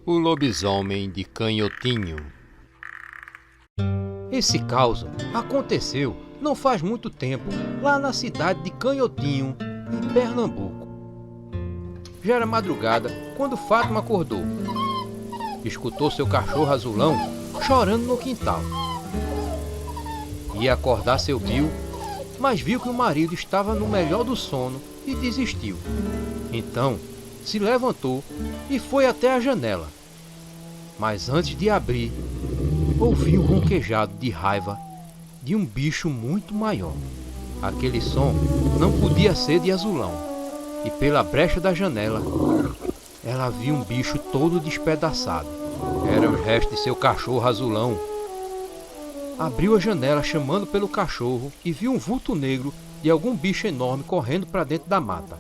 O lobisomem de Canhotinho. Esse caos aconteceu não faz muito tempo, lá na cidade de Canhotinho, em Pernambuco. Já era madrugada quando Fátima acordou. Escutou seu cachorro azulão chorando no quintal. Ia acordar seu Bill, mas viu que o marido estava no melhor do sono e desistiu. Então, se levantou e foi até a janela. Mas antes de abrir, ouviu o ronquejado de raiva de um bicho muito maior. Aquele som não podia ser de azulão. E pela brecha da janela, ela viu um bicho todo despedaçado. Eram os restos de seu cachorro azulão. Abriu a janela chamando pelo cachorro e viu um vulto negro de algum bicho enorme correndo para dentro da mata.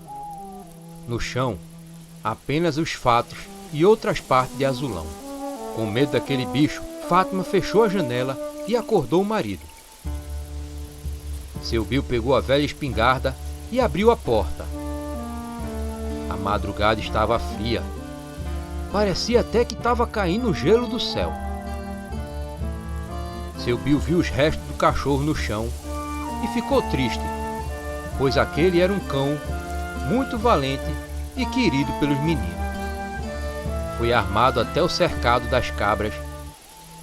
No chão, apenas os fatos e outras partes de azulão. Com medo daquele bicho, Fátima fechou a janela e acordou o marido. Seu Bill pegou a velha espingarda e abriu a porta. A madrugada estava fria. Parecia até que estava caindo gelo do céu. Seu Bill viu os restos do cachorro no chão e ficou triste, pois aquele era um cão muito valente e querido pelos meninos. Foi armado até o cercado das cabras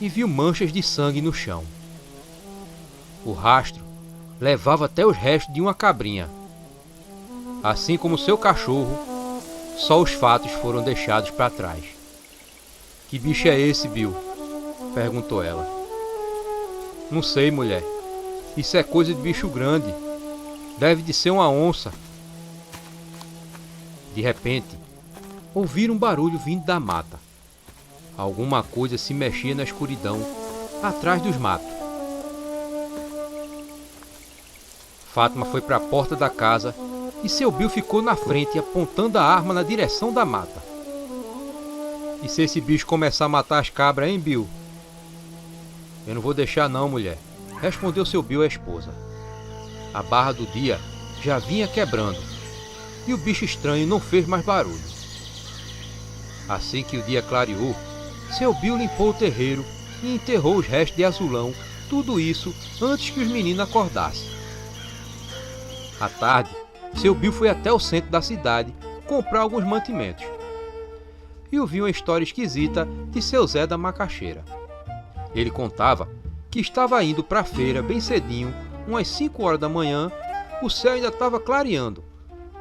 e viu manchas de sangue no chão. O rastro levava até os restos de uma cabrinha. Assim como seu cachorro, só os fatos foram deixados para trás. Que bicho é esse, Bill? Perguntou ela. Não sei, mulher. Isso é coisa de bicho grande. Deve de ser uma onça. De repente, ouviram um barulho vindo da mata. Alguma coisa se mexia na escuridão, atrás dos matos. Fátima foi para a porta da casa e seu Bill ficou na frente, apontando a arma na direção da mata. E se esse bicho começar a matar as cabras, hein, Bill? Eu não vou deixar não, mulher, respondeu seu Bill à esposa. A barra do dia já vinha quebrando e o bicho estranho não fez mais barulho. Assim que o dia clareou, seu Bill limpou o terreiro e enterrou os restos de azulão, tudo isso antes que os meninos acordassem. À tarde, seu Bill foi até o centro da cidade comprar alguns mantimentos. E ouviu uma história esquisita de seu Zé da Macaxeira. Ele contava que estava indo para a feira bem cedinho, umas 5 horas da manhã, o céu ainda estava clareando,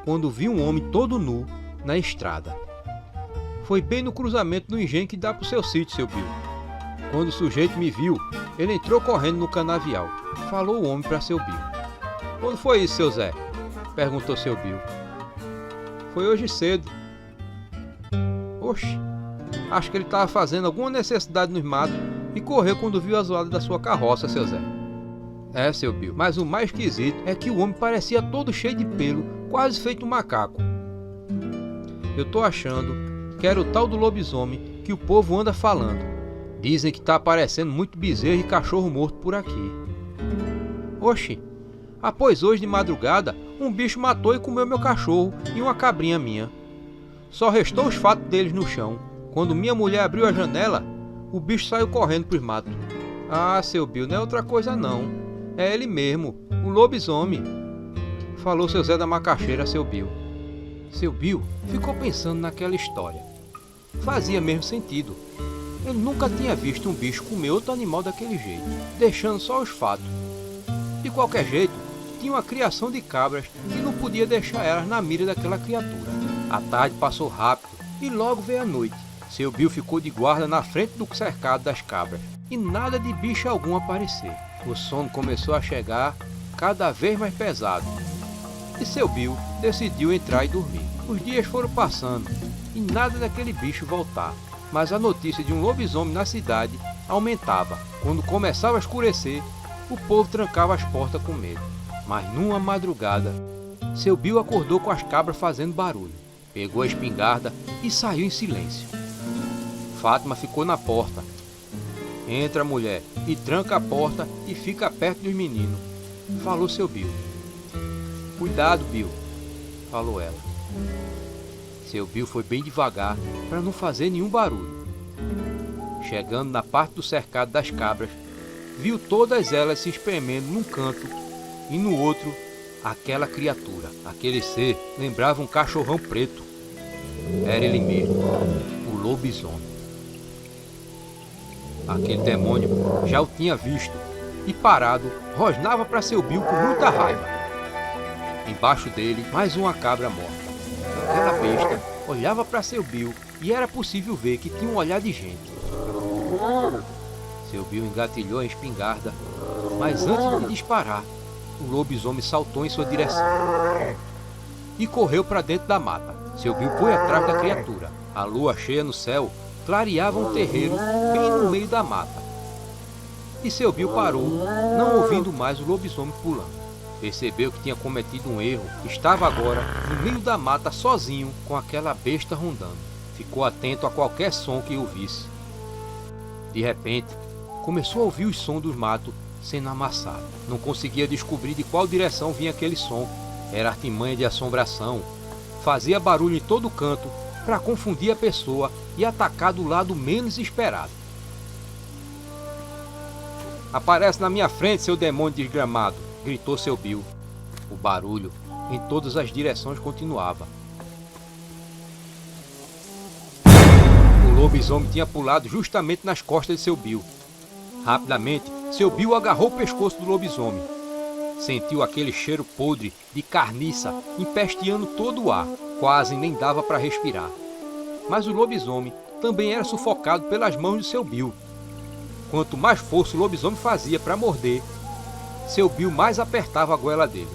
quando viu um homem todo nu na estrada. Foi bem no cruzamento do engenho que dá para o seu sítio, seu Bill. Quando o sujeito me viu, ele entrou correndo no canavial. Falou o homem para seu Bill. Quando foi isso, seu Zé? Perguntou seu Bill. Foi hoje cedo. Oxe, acho que ele estava fazendo alguma necessidade nos matos e correu quando viu a zoada da sua carroça, seu Zé. É, seu Bill, mas o mais esquisito é que o homem parecia todo cheio de pelo, quase feito um macaco. Eu tô achando que era o tal do lobisomem que o povo anda falando. Dizem que tá aparecendo muito bezerro e cachorro morto por aqui. Oxi, após hoje de madrugada, um bicho matou e comeu meu cachorro e uma cabrinha minha. Só restou os fatos deles no chão. Quando minha mulher abriu a janela, o bicho saiu correndo pros matos. Ah, seu Bill, não é outra coisa não. É ele mesmo, o lobisomem. Falou seu Zé da Macaxeira a seu Bill. Seu Bill ficou pensando naquela história. Fazia mesmo sentido. Ele nunca tinha visto um bicho comer outro animal daquele jeito, deixando só os fatos. De qualquer jeito, tinha uma criação de cabras e não podia deixar elas na mira daquela criatura. A tarde passou rápido e logo veio a noite. Seu Bill ficou de guarda na frente do cercado das cabras e nada de bicho algum aparecer. O sono começou a chegar cada vez mais pesado e seu Bill decidiu entrar e dormir. Os dias foram passando e nada daquele bicho voltar, mas a notícia de um lobisomem na cidade aumentava. Quando começava a escurecer, o povo trancava as portas com medo. Mas numa madrugada, seu Bill acordou com as cabras fazendo barulho. Pegou a espingarda e saiu em silêncio. Fátima ficou na porta. Entra, mulher, e tranca a porta e fica perto dos meninos, falou seu Bill. Cuidado, Bill, falou ela. Seu Bill foi bem devagar para não fazer nenhum barulho. Chegando na parte do cercado das cabras, viu todas elas se espremendo num canto e no outro aquela criatura. Aquele ser lembrava um cachorrão preto. Era ele mesmo, o lobisomem. Aquele demônio já o tinha visto e, parado, rosnava para seu Bill com muita raiva. Embaixo dele, mais uma cabra morta. Aquela besta olhava para seu Bill e era possível ver que tinha um olhar de gente. Seu Bill engatilhou a espingarda, mas antes de disparar, o lobisomem saltou em sua direção e correu para dentro da mata. Seu Bill foi atrás da criatura. A lua cheia no céu clareava um terreiro bem no meio da mata. E seu Bill parou, não ouvindo mais o lobisomem pulando. Percebeu que tinha cometido um erro. Estava agora no meio da mata sozinho com aquela besta rondando. Ficou atento a qualquer som que ouvisse. De repente, começou a ouvir os sons dos matos sendo amassados. Não conseguia descobrir de qual direção vinha aquele som. Era artimanha de assombração. Fazia barulho em todo canto para confundir a pessoa e atacar do lado menos esperado. "Aparece na minha frente, seu demônio desgramado!" gritou seu Bill. O barulho em todas as direções continuava. O lobisomem tinha pulado justamente nas costas de seu Bill. Rapidamente, seu Bill agarrou o pescoço do lobisomem. Sentiu aquele cheiro podre de carniça empesteando todo o ar. Quase nem dava para respirar. Mas o lobisomem também era sufocado pelas mãos de seu Bill. Quanto mais força o lobisomem fazia para morder, seu Bill mais apertava a goela dele.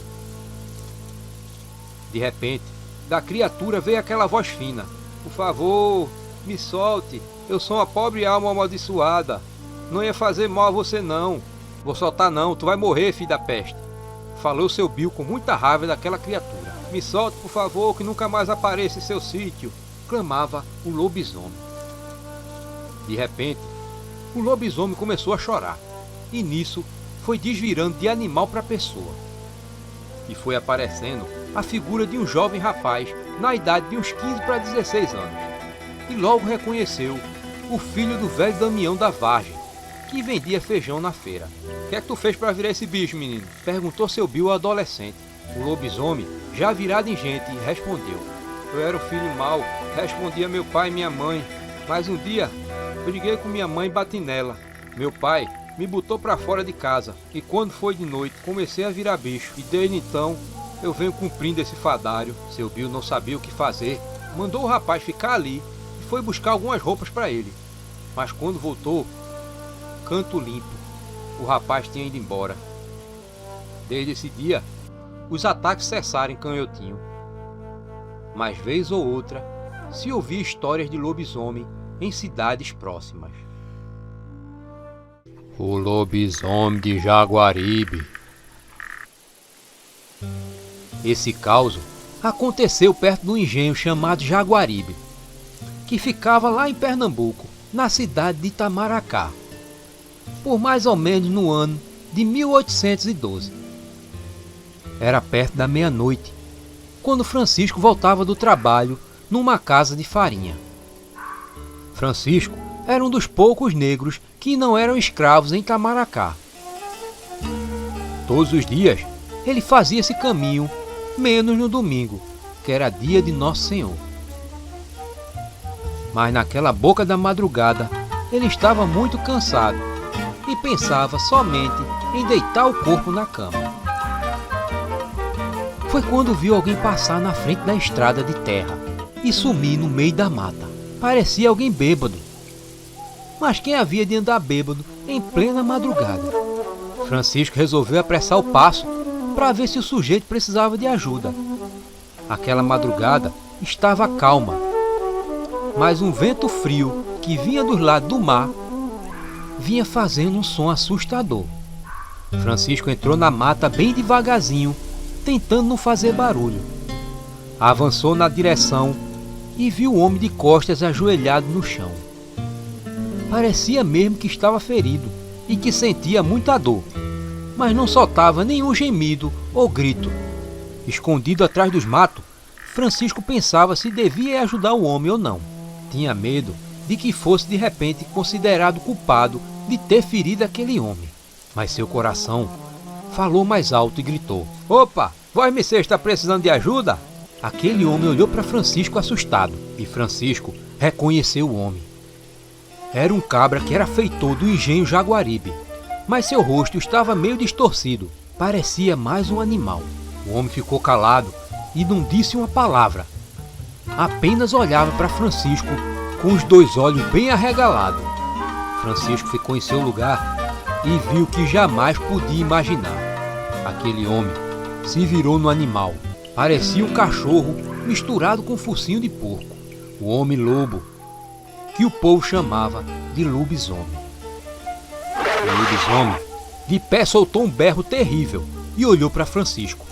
De repente, da criatura veio aquela voz fina: "Por favor, me solte. Eu sou uma pobre alma amaldiçoada. Não ia fazer mal a você não. Vou soltar não, tu vai morrer, filho da peste." Falou seu Bill com muita raiva daquela criatura. "Me solte, por favor, que nunca mais apareça em seu sítio", clamava o lobisomem. De repente, o lobisomem começou a chorar. E nisso, foi desvirando de animal para pessoa. E foi aparecendo a figura de um jovem rapaz na idade de uns 15 para 16 anos. E logo reconheceu o filho do velho Damião da Vargem, que vendia feijão na feira. "O que é que tu fez para virar esse bicho, menino?" perguntou seu Bill ao adolescente. O lobisomem, já virado em gente, respondeu: "Eu era o filho mau, respondia meu pai e minha mãe. Mas um dia, briguei com minha mãe e bati nela. Meu pai me botou para fora de casa, e quando foi de noite, comecei a virar bicho. E desde então, eu venho cumprindo esse fadário." Seu Bill não sabia o que fazer. Mandou o rapaz ficar ali e foi buscar algumas roupas para ele. Mas quando voltou, canto limpo, o rapaz tinha ido embora. Desde esse dia, os ataques cessaram em Canhotinho. Mas vez ou outra, se ouvia histórias de lobisomem em cidades próximas. O lobisomem de Jaguaribe. Esse caos aconteceu perto do engenho chamado Jaguaribe, que ficava lá em Pernambuco, na cidade de Itamaracá, por mais ou menos no ano de 1812. Era perto da meia-noite, quando Francisco voltava do trabalho numa casa de farinha. Francisco era um dos poucos negros que não eram escravos em Itamaracá. Todos os dias ele fazia esse caminho, menos no domingo, que era dia de Nosso Senhor. Mas naquela boca da madrugada ele estava muito cansado e pensava somente em deitar o corpo na cama. Foi quando viu alguém passar na frente da estrada de terra e sumir no meio da mata. Parecia alguém bêbado. Mas quem havia de andar bêbado em plena madrugada? Francisco resolveu apressar o passo para ver se o sujeito precisava de ajuda. Aquela madrugada estava calma, mas um vento frio que vinha dos lados do mar vinha fazendo um som assustador. Francisco entrou na mata bem devagarzinho, tentando não fazer barulho. Avançou na direção e viu o homem de costas ajoelhado no chão. Parecia mesmo que estava ferido e que sentia muita dor, mas não soltava nenhum gemido ou grito. Escondido atrás dos matos, Francisco pensava se devia ajudar o homem ou não. Tinha medo de que fosse de repente considerado culpado de ter ferido aquele homem. Mas seu coração falou mais alto e gritou: "Opa, vós me está precisando de ajuda?" Aquele homem olhou para Francisco assustado, e Francisco reconheceu o homem. Era um cabra que era feitor do engenho Jaguaribe, mas seu rosto estava meio distorcido, parecia mais um animal. O homem ficou calado e não disse uma palavra, apenas olhava para Francisco com os 2 olhos bem arregalados. Francisco ficou em seu lugar e viu o que jamais podia imaginar. Aquele homem se virou no animal. Parecia um cachorro misturado com focinho de porco. O homem-lobo, que o povo chamava de lobisomem. O lobisomem, de pé, soltou um berro terrível e olhou para Francisco.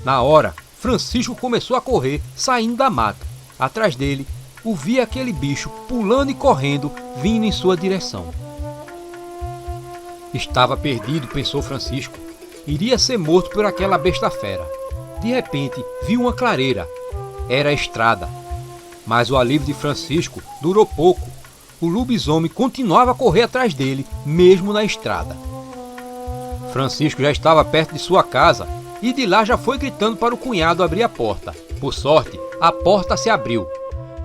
Na hora, Francisco começou a correr, saindo da mata. Atrás dele, via aquele bicho pulando e correndo, vindo em sua direção. Estava perdido, pensou Francisco. Iria ser morto por aquela besta fera. De repente, viu uma clareira. Era a estrada. Mas o alívio de Francisco durou pouco. O lobisomem continuava a correr atrás dele, mesmo na estrada. Francisco já estava perto de sua casa e de lá já foi gritando para o cunhado abrir a porta. Por sorte, a porta se abriu.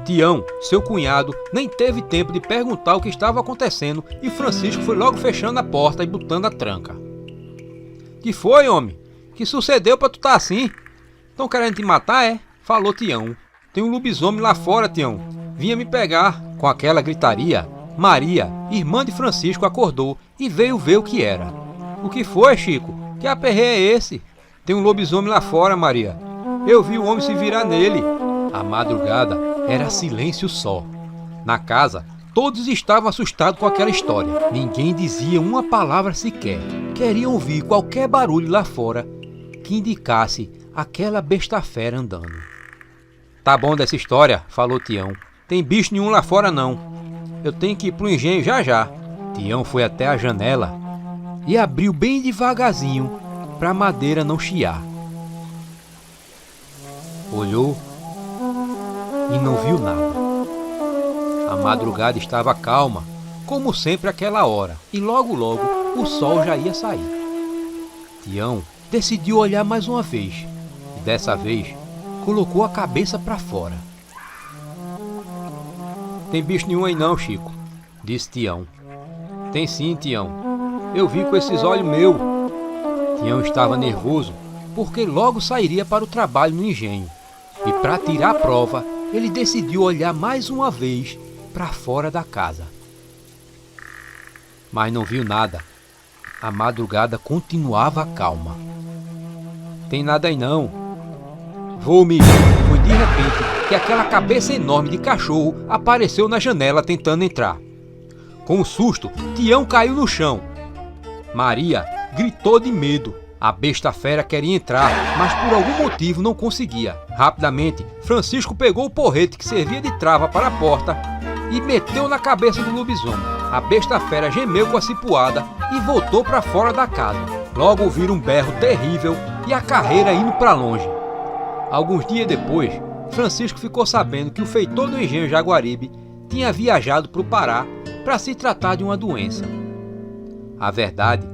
Tião, seu cunhado, nem teve tempo de perguntar o que estava acontecendo e Francisco foi logo fechando a porta e botando a tranca. "Que foi, homem? Que sucedeu pra tu tá assim? Tão querendo te matar, é?" falou Tião. "Tem um lobisomem lá fora, Tião. Vinha me pegar." Com aquela gritaria, Maria, irmã de Francisco, acordou e veio ver o que era. "O que foi, Chico? Que aperreio é esse?" "Tem um lobisomem lá fora, Maria. Eu vi o homem se virar nele." A madrugada era silêncio só. Na casa, todos estavam assustados com aquela história. Ninguém dizia uma palavra sequer. Queriam ouvir qualquer barulho lá fora que indicasse aquela besta fera andando. "Tá bom dessa história", falou Tião. "Tem bicho nenhum lá fora não. Eu tenho que ir pro engenho já já." Tião foi até a janela e abriu bem devagarzinho para a madeira não chiar. Olhou e não viu nada. A madrugada estava calma, como sempre àquela hora, e logo o sol já ia sair. Tião decidiu olhar mais uma vez, e dessa vez colocou a cabeça para fora. "Tem bicho nenhum aí não, Chico", disse Tião. "Tem sim, Tião. Eu vi com esses olhos meus." Tião estava nervoso, porque logo sairia para o trabalho no engenho, e para tirar a prova, ele decidiu olhar mais uma vez para fora da casa. Mas não viu nada. A madrugada continuava calma. "Tem nada aí não. Vou me..." Foi de repente que aquela cabeça enorme de cachorro apareceu na janela tentando entrar. Com um susto, Tião caiu no chão. Maria gritou de medo. A besta fera queria entrar, mas por algum motivo não conseguia. Rapidamente, Francisco pegou o porrete que servia de trava para a porta e meteu na cabeça do lobisomem. A besta fera gemeu com a cipuada e voltou para fora da casa. Logo ouviram um berro terrível e a carreira indo para longe. Alguns dias depois, Francisco ficou sabendo que o feitor do engenho Jaguaribe tinha viajado para o Pará para se tratar de uma doença. A verdade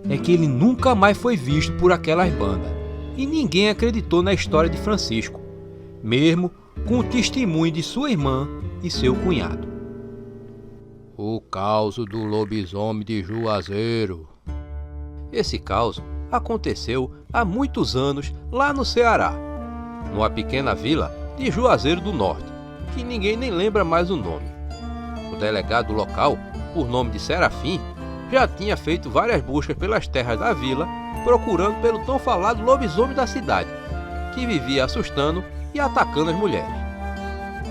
é que ele nunca mais foi visto por aquelas bandas, e ninguém acreditou na história de Francisco, mesmo com o testemunho de sua irmã e seu cunhado. O caso do lobisomem de Juazeiro. Esse caso aconteceu há muitos anos lá no Ceará, numa pequena vila de Juazeiro do Norte, que ninguém nem lembra mais o nome. O delegado local, por nome de Serafim, já tinha feito várias buscas pelas terras da vila, procurando pelo tão falado lobisomem da cidade, que vivia assustando e atacando as mulheres.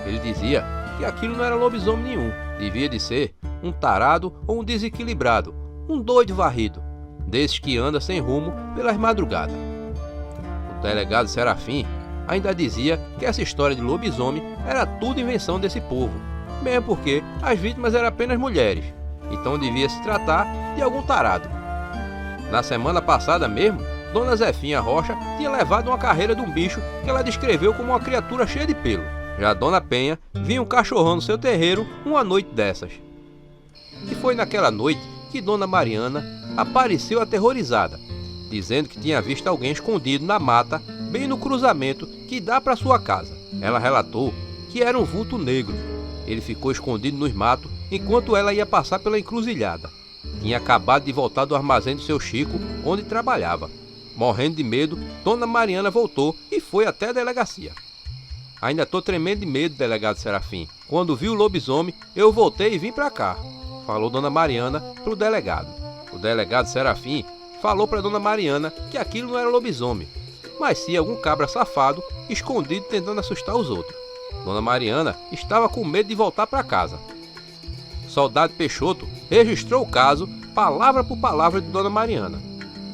Ele dizia que aquilo não era lobisomem nenhum, devia de ser um tarado ou um desequilibrado, um doido varrido, desses que anda sem rumo pelas madrugadas. O delegado Serafim ainda dizia que essa história de lobisomem era tudo invenção desse povo, mesmo porque as vítimas eram apenas mulheres, então devia se tratar de algum tarado. Na semana passada mesmo, Dona Zefinha Rocha tinha levado uma carreira de um bicho que ela descreveu como uma criatura cheia de pelo. Já Dona Penha vinha um cachorrão no seu terreiro uma noite dessas. E foi naquela noite que Dona Mariana apareceu aterrorizada, dizendo que tinha visto alguém escondido na mata, bem no cruzamento que dá para sua casa. Ela relatou que era um vulto negro. Ele ficou escondido nos matos enquanto ela ia passar pela encruzilhada. Tinha acabado de voltar do armazém do seu Chico, onde trabalhava. Morrendo de medo, Dona Mariana voltou e foi até a delegacia. Ainda tô tremendo de medo, delegado Serafim. Quando vi o lobisomem, eu voltei e vim pra cá, falou Dona Mariana pro delegado. O delegado Serafim falou pra Dona Mariana que aquilo não era lobisomem, mas sim algum cabra safado escondido tentando assustar os outros. Dona Mariana estava com medo de voltar pra casa. Soldado Peixoto registrou o caso, palavra por palavra, de Dona Mariana.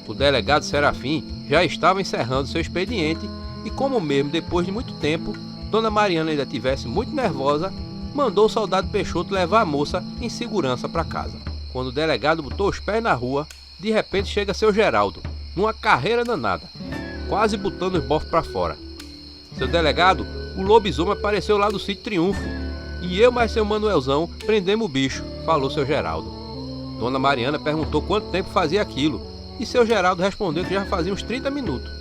O delegado Serafim já estava encerrando seu expediente e, como mesmo depois de muito tempo, Dona Mariana ainda estivesse muito nervosa, mandou o soldado Peixoto levar a moça em segurança para casa. Quando o delegado botou os pés na rua, de repente chega seu Geraldo, numa carreira danada, quase botando os bofos para fora. Seu delegado, o lobisomem apareceu lá do sítio Triunfo, e eu mais seu Manuelzão prendemos o bicho, falou seu Geraldo. Dona Mariana perguntou quanto tempo fazia aquilo, e seu Geraldo respondeu que já fazia uns 30 minutos.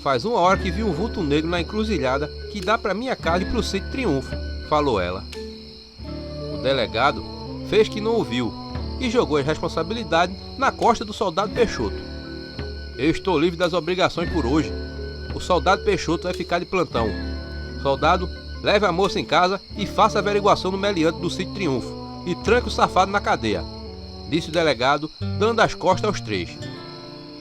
Faz 1 hora que vi um vulto negro na encruzilhada que dá para minha casa e pro sítio Triunfo, falou ela. O delegado fez que não ouviu e jogou as responsabilidades na costa do soldado Peixoto. Eu estou livre das obrigações por hoje. O soldado Peixoto vai ficar de plantão. Soldado, leve a moça em casa e faça a averiguação no meliante do sítio Triunfo e tranque o safado na cadeia, disse o delegado, dando as costas aos 3.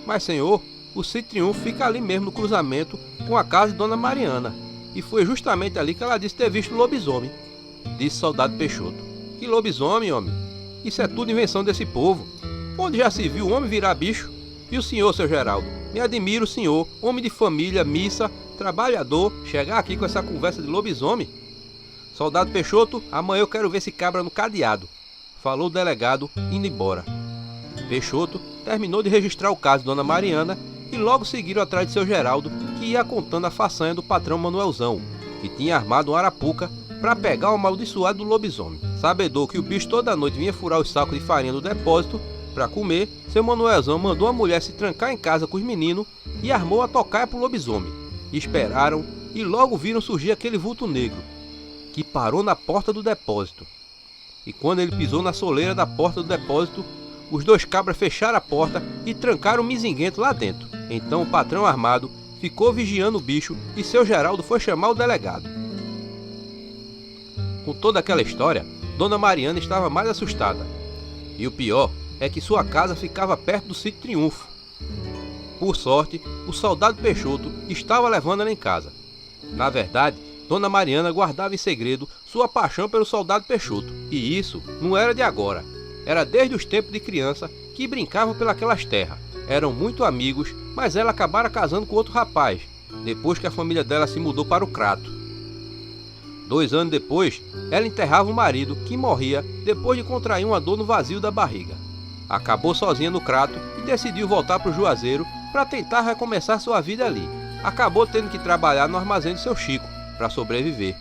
Mas, senhor, o sítio Triunfo fica ali mesmo no cruzamento com a casa de Dona Mariana, e foi justamente ali que ela disse ter visto o lobisomem, disse o soldado Peixoto. Que lobisomem, homem? Isso é tudo invenção desse povo. Onde já se viu o homem virar bicho? E o senhor, seu Geraldo? Me admira o senhor, homem de família, missa, trabalhador, chegar aqui com essa conversa de lobisomem? Soldado Peixoto, amanhã eu quero ver esse cabra no cadeado, falou o delegado, indo embora. Peixoto terminou de registrar o caso de Dona Mariana e logo seguiram atrás de seu Geraldo, que ia contando a façanha do patrão Manuelzão, que tinha armado uma arapuca para pegar o amaldiçoado do lobisomem. Sabedor que o bicho toda noite vinha furar os sacos de farinha do depósito para comer, seu Manuelzão mandou a mulher se trancar em casa com os meninos e armou a tocaia pro lobisomem. Esperaram e logo viram surgir aquele vulto negro, que parou na porta do depósito. E quando ele pisou na soleira da porta do depósito, os 2 cabras fecharam a porta e trancaram o mizinguento lá dentro. Então o patrão armado ficou vigiando o bicho e seu Geraldo foi chamar o delegado. Com toda aquela história, Dona Mariana estava mais assustada. E o pior é que sua casa ficava perto do sítio Triunfo. Por sorte, o soldado Peixoto estava levando ela em casa. Na verdade, Dona Mariana guardava em segredo sua paixão pelo soldado Peixoto. E isso não era de agora. Era desde os tempos de criança que brincavam pelas terras. Eram muito amigos, mas ela acabara casando com outro rapaz, depois que a família dela se mudou para o Crato. 2 anos depois, ela enterrava o marido, que morria depois de contrair uma dor no vazio da barriga. Acabou sozinha no Crato e decidiu voltar para o Juazeiro para tentar recomeçar sua vida ali. Acabou tendo que trabalhar no armazém do seu Chico para sobreviver.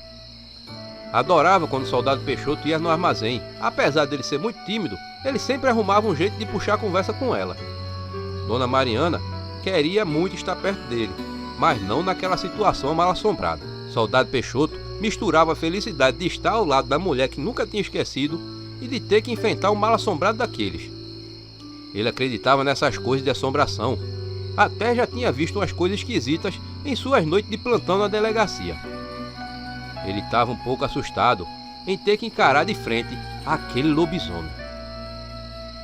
Adorava quando o soldado Peixoto ia no armazém. Apesar dele ser muito tímido, ele sempre arrumava um jeito de puxar a conversa com ela. Dona Mariana queria muito estar perto dele, mas não naquela situação mal-assombrada. Soldado Peixoto misturava a felicidade de estar ao lado da mulher que nunca tinha esquecido e de ter que enfrentar um mal-assombrado daqueles. Ele acreditava nessas coisas de assombração. Até já tinha visto umas coisas esquisitas em suas noites de plantão na delegacia. Ele estava um pouco assustado em ter que encarar de frente aquele lobisomem.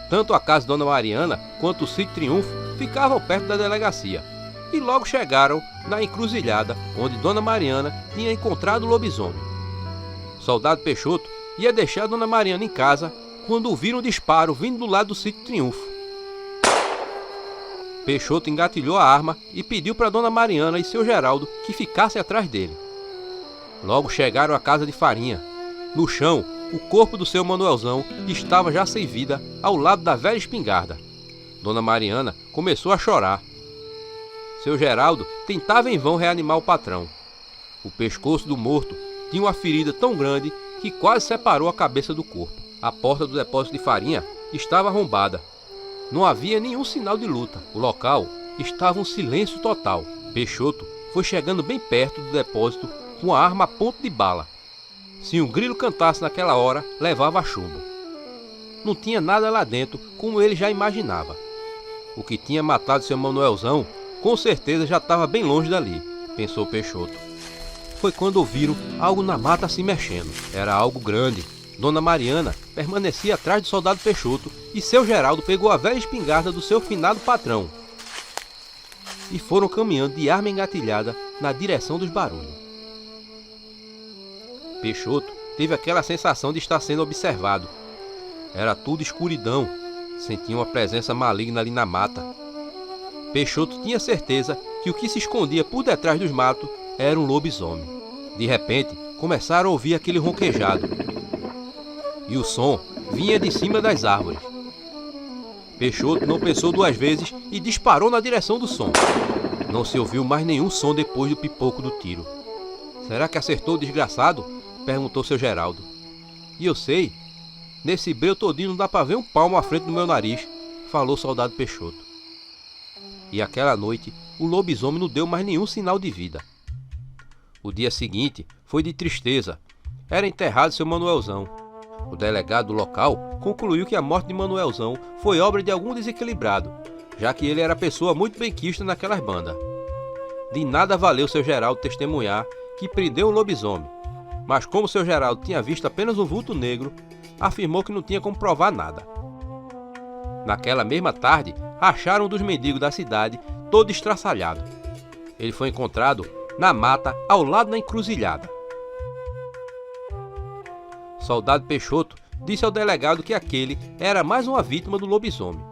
Tanto a casa de Dona Mariana quanto o sítio Triunfo ficavam perto da delegacia, e logo chegaram na encruzilhada onde Dona Mariana tinha encontrado o lobisomem. O soldado Peixoto ia deixar Dona Mariana em casa quando ouviram um disparo vindo do lado do sítio Triunfo. Peixoto engatilhou a arma e pediu para Dona Mariana e seu Geraldo que ficassem atrás dele. Logo chegaram à casa de farinha. No chão, o corpo do seu Manuelzão estava já sem vida ao lado da velha espingarda. Dona Mariana começou a chorar. Seu Geraldo tentava em vão reanimar o patrão. O pescoço do morto tinha uma ferida tão grande que quase separou a cabeça do corpo. A porta do depósito de farinha estava arrombada. Não havia nenhum sinal de luta. O local estava um silêncio total. Peixoto foi chegando bem perto do depósito com a arma a ponto de bala. Se um grilo cantasse naquela hora, levava a chumbo. Não tinha nada lá dentro, como ele já imaginava. O que tinha matado seu Manuelzão, com certeza já estava bem longe dali, pensou Peixoto. Foi quando ouviram algo na mata se mexendo. Era algo grande. Dona Mariana permanecia atrás do soldado Peixoto e seu Geraldo pegou a velha espingarda do seu finado patrão. E foram caminhando de arma engatilhada na direção dos barulhos. Peixoto teve aquela sensação de estar sendo observado. Era tudo escuridão, sentia uma presença maligna ali na mata. Peixoto tinha certeza que o que se escondia por detrás dos matos era um lobisomem. De repente, começaram a ouvir aquele ronquejado. E o som vinha de cima das árvores. Peixoto não pensou duas vezes e disparou na direção do som. Não se ouviu mais nenhum som depois do pipoco do tiro. Será que acertou o desgraçado? Perguntou seu Geraldo. E eu sei, nesse breu todinho não dá pra ver um palmo à frente do meu nariz, falou o soldado Peixoto. E aquela noite, o lobisomem não deu mais nenhum sinal de vida. O dia seguinte foi de tristeza. Era enterrado seu Manuelzão. O delegado do local concluiu que a morte de Manuelzão foi obra de algum desequilibrado, já que ele era pessoa muito benquista naquelas bandas. De nada valeu seu Geraldo testemunhar que prendeu o lobisomem, mas como seu Geraldo tinha visto apenas um vulto negro, afirmou que não tinha como provar nada. Naquela mesma tarde, acharam um dos mendigos da cidade todo estraçalhado. Ele foi encontrado na mata ao lado da encruzilhada. Soldado Peixoto disse ao delegado que aquele era mais uma vítima do lobisomem.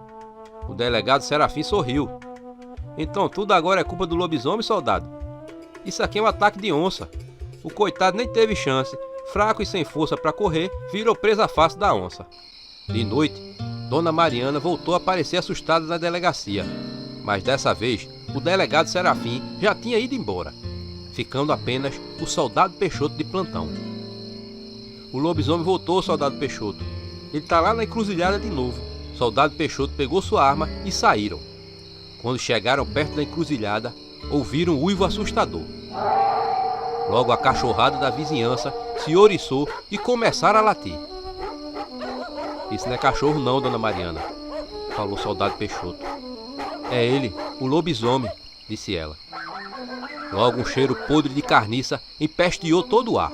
O delegado Serafim sorriu. Então tudo agora é culpa do lobisomem, soldado? Isso aqui é um ataque de onça. O coitado nem teve chance, fraco e sem força para correr, virou presa fácil da onça. De noite, Dona Mariana voltou a aparecer assustada na delegacia, mas dessa vez o delegado Serafim já tinha ido embora, ficando apenas o soldado Peixoto de plantão. O lobisomem voltou, soldado Peixoto. Ele tá lá na encruzilhada de novo. Soldado Peixoto pegou sua arma e saíram. Quando chegaram perto da encruzilhada, ouviram um uivo assustador. Logo a cachorrada da vizinhança se oriçou e começaram a latir. Isso não é cachorro não, Dona Mariana, falou o soldado Peixoto. É ele, o lobisomem, disse ela. Logo um cheiro podre de carniça empesteou todo o ar.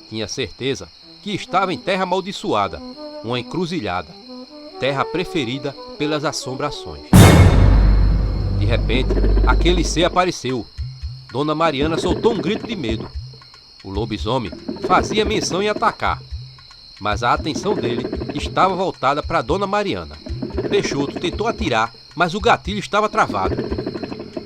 Tinha certeza que estava em terra amaldiçoada, uma encruzilhada, terra preferida pelas assombrações. De repente, aquele ser apareceu. Dona Mariana soltou um grito de medo. O lobisomem fazia menção em atacar, mas a atenção dele estava voltada para Dona Mariana. Peixoto tentou atirar, mas o gatilho estava travado.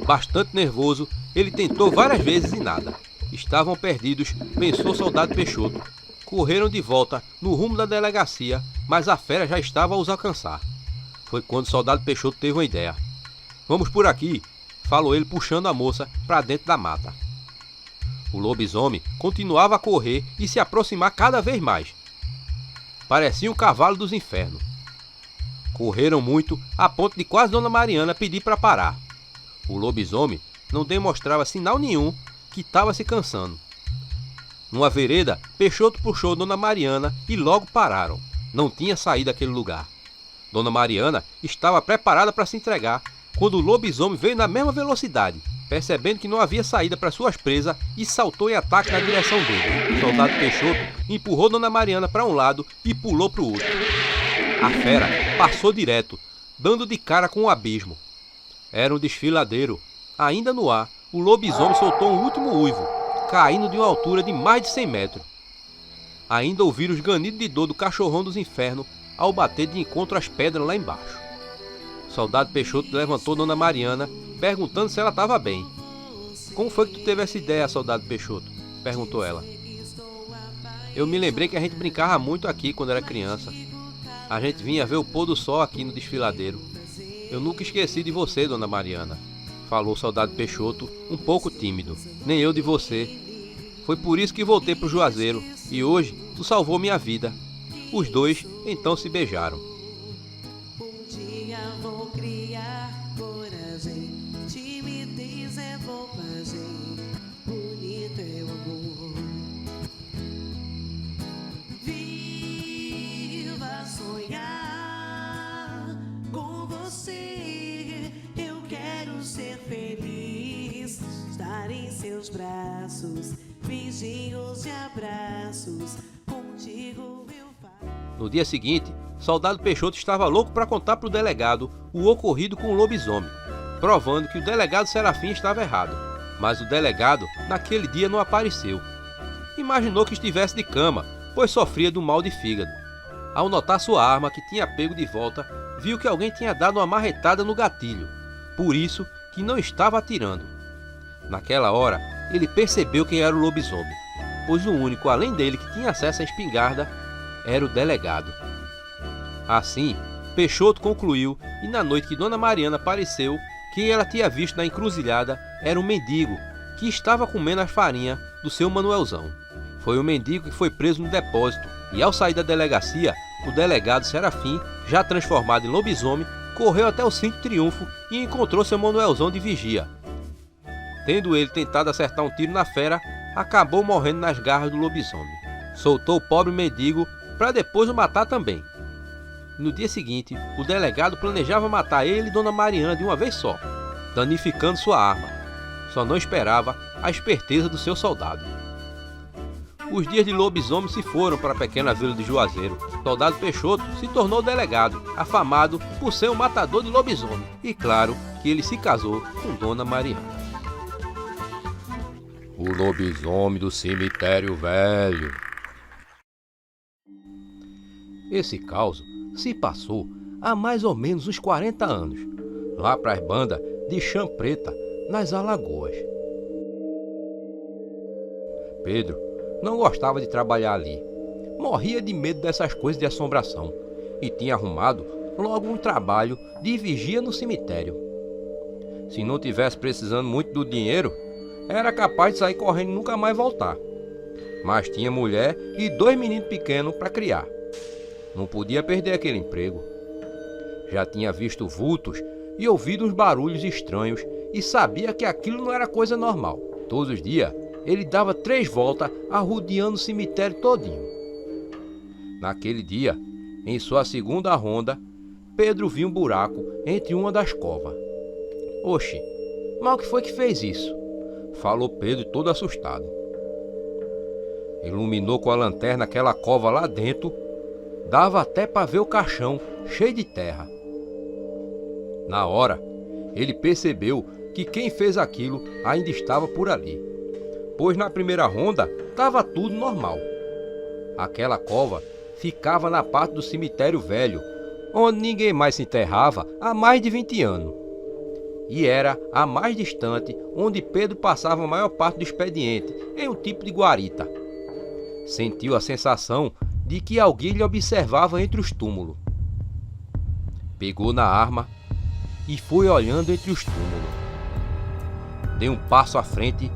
Bastante nervoso, ele tentou várias vezes e nada. Estavam perdidos, pensou o soldado Peixoto. Correram de volta no rumo da delegacia, mas a fera já estava a os alcançar. Foi quando o soldado Peixoto teve uma ideia. Vamos por aqui, falou ele puxando a moça para dentro da mata. O lobisomem continuava a correr e se aproximar cada vez mais. Parecia um cavalo dos infernos. Correram muito a ponto de quase Dona Mariana pedir para parar. O lobisomem não demonstrava sinal nenhum que estava se cansando. Numa vereda, Peixoto puxou Dona Mariana e logo pararam. Não tinha saído daquele lugar. Dona Mariana estava preparada para se entregar quando o lobisomem veio na mesma velocidade, percebendo que não havia saída para suas presas e saltou em ataque na direção dele. O soldado Peixoto empurrou Dona Mariana para um lado e pulou para o outro. A fera passou direto, dando de cara com o abismo. Era um desfiladeiro. Ainda no ar, o lobisomem soltou um último uivo, caindo de uma altura de mais de 100 metros. Ainda ouviram os ganidos de dor do cachorrão dos infernos ao bater de encontro às pedras lá embaixo. O soldado Peixoto levantou Dona Mariana, perguntando se ela estava bem. Como foi que tu teve essa ideia, soldado Peixoto? Perguntou ela. Eu me lembrei que a gente brincava muito aqui quando era criança. A gente vinha ver o pôr do sol aqui no desfiladeiro. Eu nunca esqueci de você, Dona Mariana, falou o soldado Peixoto, um pouco tímido. Nem eu de você. Foi por isso que voltei pro Juazeiro e hoje tu salvou minha vida. Os dois então se beijaram. Um dia vou criar coragem, timidez é bobagem, bonito é o amor. Viva sonhar com você, eu quero ser feliz, estar em seus braços, beijinhos e abraços, contigo eu faço. No dia seguinte, Soldado Peixoto estava louco para contar para o delegado o ocorrido com o lobisomem, provando que o delegado Serafim estava errado. Mas o delegado, naquele dia, não apareceu. Imaginou que estivesse de cama, pois sofria do mal de fígado. Ao notar sua arma, que tinha pego de volta, viu que alguém tinha dado uma marretada no gatilho, por isso que não estava atirando. Naquela hora, ele percebeu quem era o lobisomem, pois o único além dele que tinha acesso à espingarda era o delegado. Assim, Peixoto concluiu, e na noite que Dona Mariana apareceu, quem ela tinha visto na encruzilhada era um mendigo que estava comendo as farinhas do seu Manuelzão. Foi o mendigo que foi preso no depósito, e ao sair da delegacia, o delegado Serafim, já transformado em lobisomem, correu até o Cinto Triunfo e encontrou seu Manuelzão de vigia. Tendo ele tentado acertar um tiro na fera, acabou morrendo nas garras do lobisomem. Soltou o pobre mendigo para depois o matar também. No dia seguinte, o delegado planejava matar ele e Dona Mariana de uma vez só, danificando sua arma. Só não esperava a esperteza do seu soldado. Os dias de lobisomem se foram para a pequena vila de Juazeiro. Soldado Peixoto se tornou delegado, afamado por ser um matador de lobisomem. E claro que ele se casou com Dona Mariana. O lobisomem do cemitério velho. Esse caos se passou há mais ou menos uns 40 anos, lá para as bandas de Chã Preta, nas Alagoas. Pedro não gostava de trabalhar ali, morria de medo dessas coisas de assombração e tinha arrumado logo um trabalho de vigia no cemitério. Se não tivesse precisando muito do dinheiro, era capaz de sair correndo e nunca mais voltar. Mas tinha mulher e 2 meninos pequenos para criar. Não podia perder aquele emprego. Já tinha visto vultos e ouvido uns barulhos estranhos e sabia que aquilo não era coisa normal. Todos os dias, ele dava 3 voltas arrodeando o cemitério todinho. Naquele dia, em sua segunda ronda, Pedro viu um buraco entre uma das covas. Oxe, mas o que foi que fez isso? Falou Pedro todo assustado. Iluminou com a lanterna aquela cova lá dentro. Dava até para ver o caixão cheio de terra. Na hora, ele percebeu que quem fez aquilo ainda estava por ali, pois na primeira ronda estava tudo normal. Aquela cova ficava na parte do cemitério velho, onde ninguém mais se enterrava há mais de 20 anos. E era a mais distante onde Pedro passava a maior parte do expediente, em um tipo de guarita. Sentiu a sensação de que alguém lhe observava entre os túmulos. Pegou na arma e foi olhando entre os túmulos. Deu um passo à frente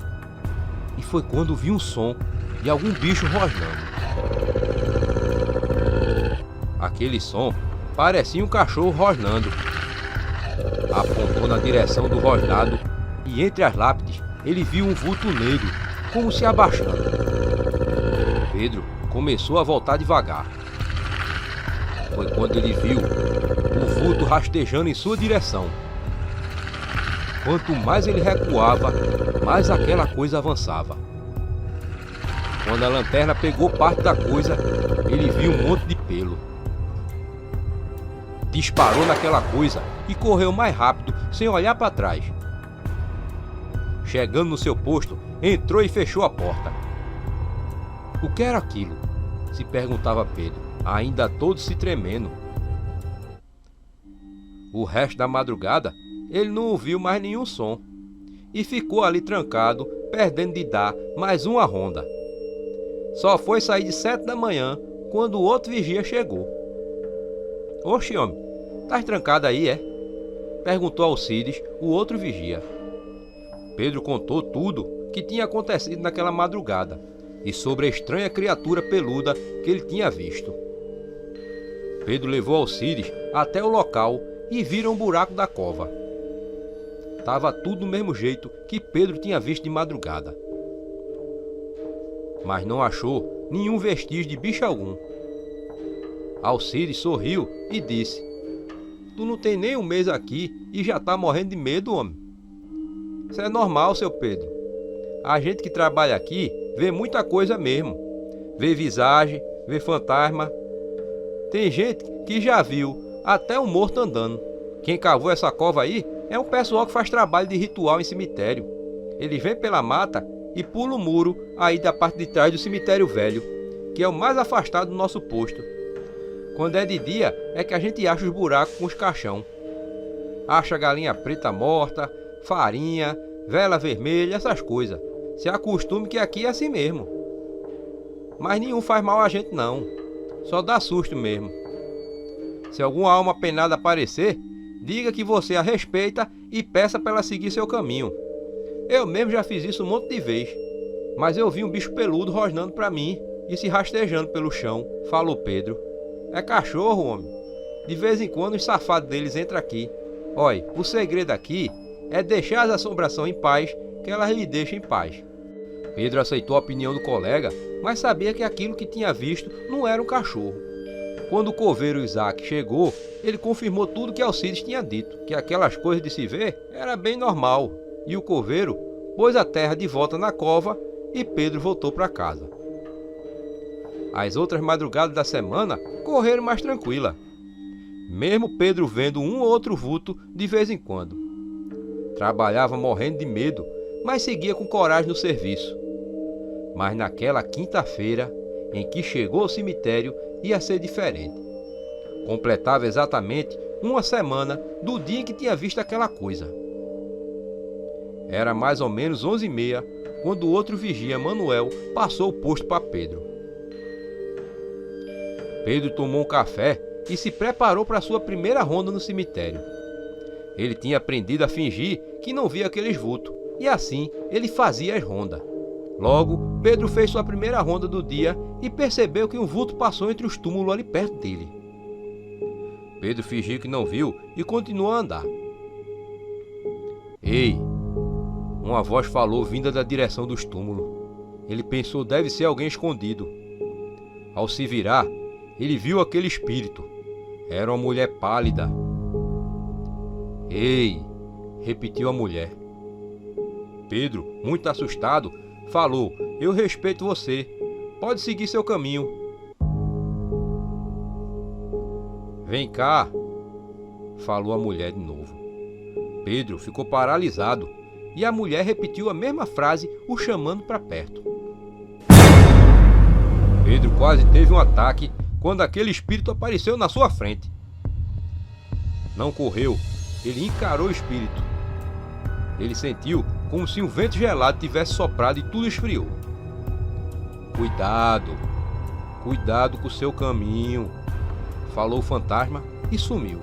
e foi quando viu um som de algum bicho rosnando. Aquele som parecia um cachorro rosnando. Apontou na direção do rosnado e entre as lápides ele viu um vulto negro, como se abaixando. Pedro começou a voltar devagar. Foi quando ele viu o vulto rastejando em sua direção. Quanto mais ele recuava, mais aquela coisa avançava. Quando a lanterna pegou parte da coisa, ele viu um monte de pelo. Disparou naquela coisa e correu mais rápido, sem olhar para trás. Chegando no seu posto, entrou e fechou a porta. O que era aquilo? Se perguntava Pedro, ainda todo se tremendo. O resto da madrugada, ele não ouviu mais nenhum som e ficou ali trancado, perdendo de dar mais uma ronda. Só foi sair de 7 da manhã, quando o outro vigia chegou. Oxe, homem, estás trancado aí, é? Perguntou Alcides, o outro vigia. Pedro contou tudo que tinha acontecido naquela madrugada e sobre a estranha criatura peluda que ele tinha visto. Pedro levou Alcides até o local e viram um buraco da cova. Tava tudo do mesmo jeito que Pedro tinha visto de madrugada. Mas não achou nenhum vestígio de bicho algum. Alcides sorriu e disse: "Tu não tem nem um mês aqui e já tá morrendo de medo, homem. Isso é normal, seu Pedro. A gente que trabalha aqui vê muita coisa mesmo. Vê visagem, vê fantasma. Tem gente que já viu até um morto andando. Quem cavou essa cova aí é um pessoal que faz trabalho de ritual em cemitério. Eles vêm pela mata e pulam o muro aí da parte de trás do cemitério velho, que é o mais afastado do nosso posto. Quando é de dia é que a gente acha os buracos com os caixão. Acha galinha preta morta, farinha, vela vermelha, essas coisas. Se acostume que aqui é assim mesmo. Mas nenhum faz mal a gente não. Só dá susto mesmo. Se alguma alma penada aparecer, diga que você a respeita e peça para ela seguir seu caminho. Eu mesmo já fiz isso um monte de vez. Mas eu vi um bicho peludo rosnando para mim e se rastejando pelo chão", falou Pedro. "É cachorro, homem. De vez em quando os safados deles entram aqui. Olha, o segredo aqui é deixar as assombrações em paz, que elas lhe deixam em paz." Pedro aceitou a opinião do colega, mas sabia que aquilo que tinha visto não era um cachorro. Quando o coveiro Isaac chegou, ele confirmou tudo que Alcides tinha dito, que aquelas coisas de se ver era bem normal, e o coveiro pôs a terra de volta na cova e Pedro voltou para casa. As outras madrugadas da semana correram mais tranquila, mesmo Pedro vendo um ou outro vulto de vez em quando. Trabalhava morrendo de medo, mas seguia com coragem no serviço. Mas naquela quinta-feira, em que chegou ao cemitério, ia ser diferente. Completava exatamente uma semana do dia em que tinha visto aquela coisa. Era mais ou menos 11h30, quando o outro vigia, Manuel, passou o posto para Pedro. Pedro tomou um café e se preparou para sua primeira ronda no cemitério. Ele tinha aprendido a fingir que não via aqueles vultos, e assim ele fazia as rondas. Logo, Pedro fez sua primeira ronda do dia e percebeu que um vulto passou entre os túmulos ali perto dele. Pedro fingiu que não viu e continuou a andar. "Ei!" Uma voz falou vinda da direção dos túmulos. Ele pensou: deve ser alguém escondido. Ao se virar, ele viu aquele espírito. Era uma mulher pálida. "Ei!" repetiu a mulher. Pedro, muito assustado, falou: "Eu respeito você. Pode seguir seu caminho." "Vem cá", falou a mulher de novo. Pedro ficou paralisado e a mulher repetiu a mesma frase, o chamando para perto. Pedro quase teve um ataque quando aquele espírito apareceu na sua frente. Não correu, ele encarou o espírito. Ele sentiu como se um vento gelado tivesse soprado e tudo esfriou. "Cuidado, cuidado com o seu caminho", falou o fantasma e sumiu.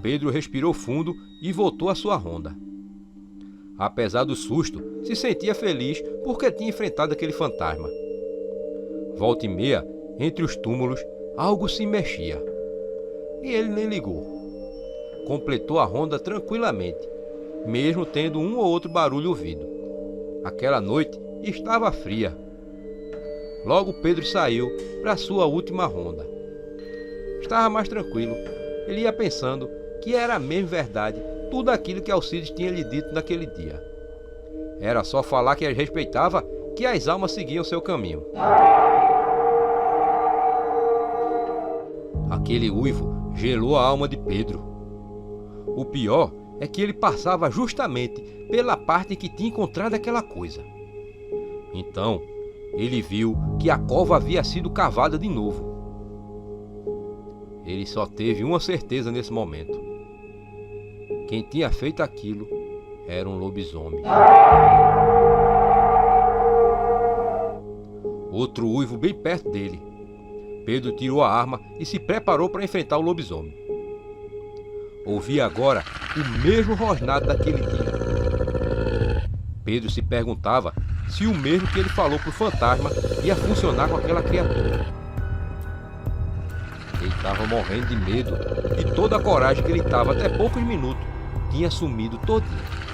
Pedro respirou fundo e voltou à sua ronda. Apesar do susto, se sentia feliz porque tinha enfrentado aquele fantasma. Volta e meia, entre os túmulos, algo se mexia. E ele nem ligou. Completou a ronda tranquilamente, mesmo tendo um ou outro barulho ouvido. Aquela noite estava fria. Logo Pedro saiu para sua última ronda. Estava mais tranquilo. Ele ia pensando que era mesmo verdade tudo aquilo que Alcides tinha lhe dito naquele dia. Era só falar que as respeitava, que as almas seguiam seu caminho. Aquele uivo gelou a alma de Pedro. O pior é que ele passava justamente pela parte em que tinha encontrado aquela coisa. Então, ele viu que a cova havia sido cavada de novo. Ele só teve uma certeza nesse momento. Quem tinha feito aquilo era um lobisomem. Outro uivo bem perto dele. Pedro tirou a arma e se preparou para enfrentar o lobisomem. Ouvia agora o mesmo rosnado daquele dia. Pedro se perguntava se o mesmo que ele falou pro fantasma ia funcionar com aquela criatura. Ele estava morrendo de medo e toda a coragem que ele tava até poucos minutos tinha sumido todinha.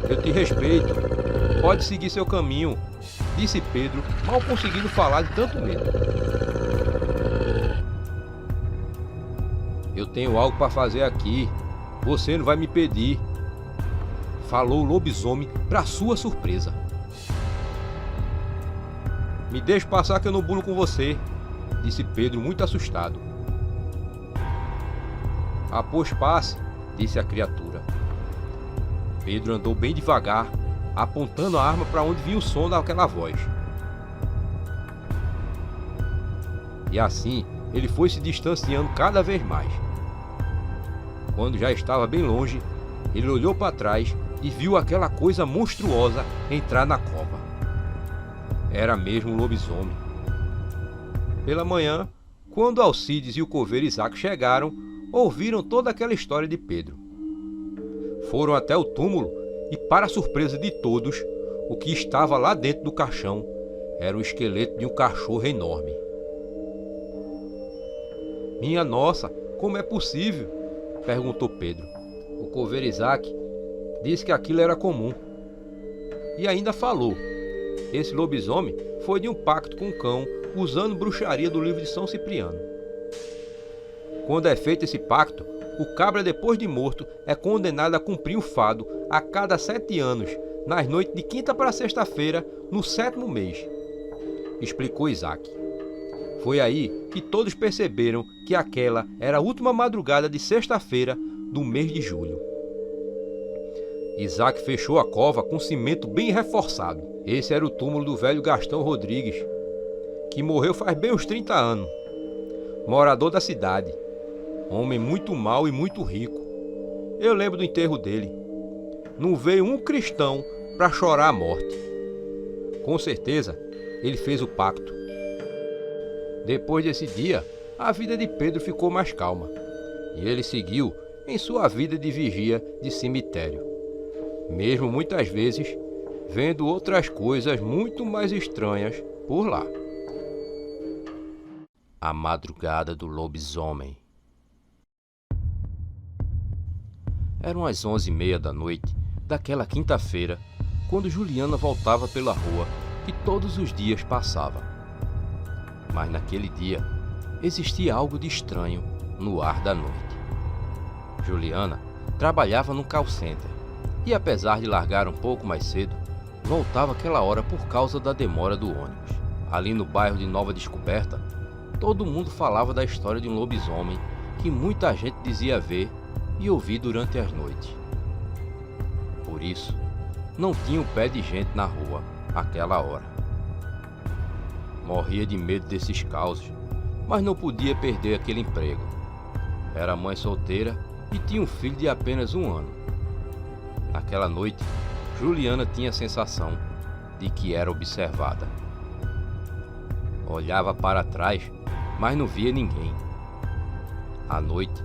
Eu te respeito, pode seguir seu caminho, disse Pedro, mal conseguindo falar de tanto medo. Eu tenho algo para fazer aqui, você não vai me pedir, falou o lobisomem para sua surpresa. Me deixe passar que eu não bulo com você, disse Pedro muito assustado. Após passe, disse a criatura. Pedro andou bem devagar, apontando a arma para onde vinha o som daquela voz. E assim, ele foi se distanciando cada vez mais. Quando já estava bem longe, ele olhou para trás e viu aquela coisa monstruosa entrar na cova. Era mesmo um lobisomem. Pela manhã, quando Alcides e o coveiro Isaac chegaram, ouviram toda aquela história de Pedro. Foram até o túmulo e, para a surpresa de todos, o que estava lá dentro do caixão era o esqueleto de um cachorro enorme. Minha nossa, como é possível? Perguntou Pedro. O coveiro Isaac disse que aquilo era comum. E ainda falou, esse lobisomem foi de um pacto com o cão usando bruxaria do livro de São Cipriano. Quando é feito esse pacto, o cabra depois de morto é condenado a cumprir o fado a cada 7 anos, nas noites de quinta para sexta-feira, no 7º mês, explicou Isaac. Foi aí que todos perceberam que aquela era a última madrugada de sexta-feira do mês de julho. Isaac fechou a cova com cimento bem reforçado. Esse era o túmulo do velho Gastão Rodrigues, que morreu faz bem uns 30 anos. Morador da cidade. Homem muito mau e muito rico. Eu lembro do enterro dele. Não veio um cristão para chorar a morte. Com certeza, ele fez o pacto. Depois desse dia, a vida de Pedro ficou mais calma. E ele seguiu em sua vida de vigia de cemitério. Mesmo muitas vezes, vendo outras coisas muito mais estranhas por lá. A madrugada do lobisomem. Eram as 11h30 da noite daquela quinta-feira, quando Juliana voltava pela rua que todos os dias passava. Mas naquele dia, existia algo de estranho no ar da noite. Juliana trabalhava no call center e, apesar de largar um pouco mais cedo, voltava aquela hora por causa da demora do ônibus. Ali no bairro de Nova Descoberta, todo mundo falava da história de um lobisomem que muita gente dizia ver e ouvir durante as noites. Por isso, não tinha um pé de gente na rua àquela hora. Morria de medo desses causos, mas não podia perder aquele emprego. Era mãe solteira e tinha um filho de apenas 1 ano. Naquela noite, Juliana tinha a sensação de que era observada. Olhava para trás, mas não via ninguém. À noite,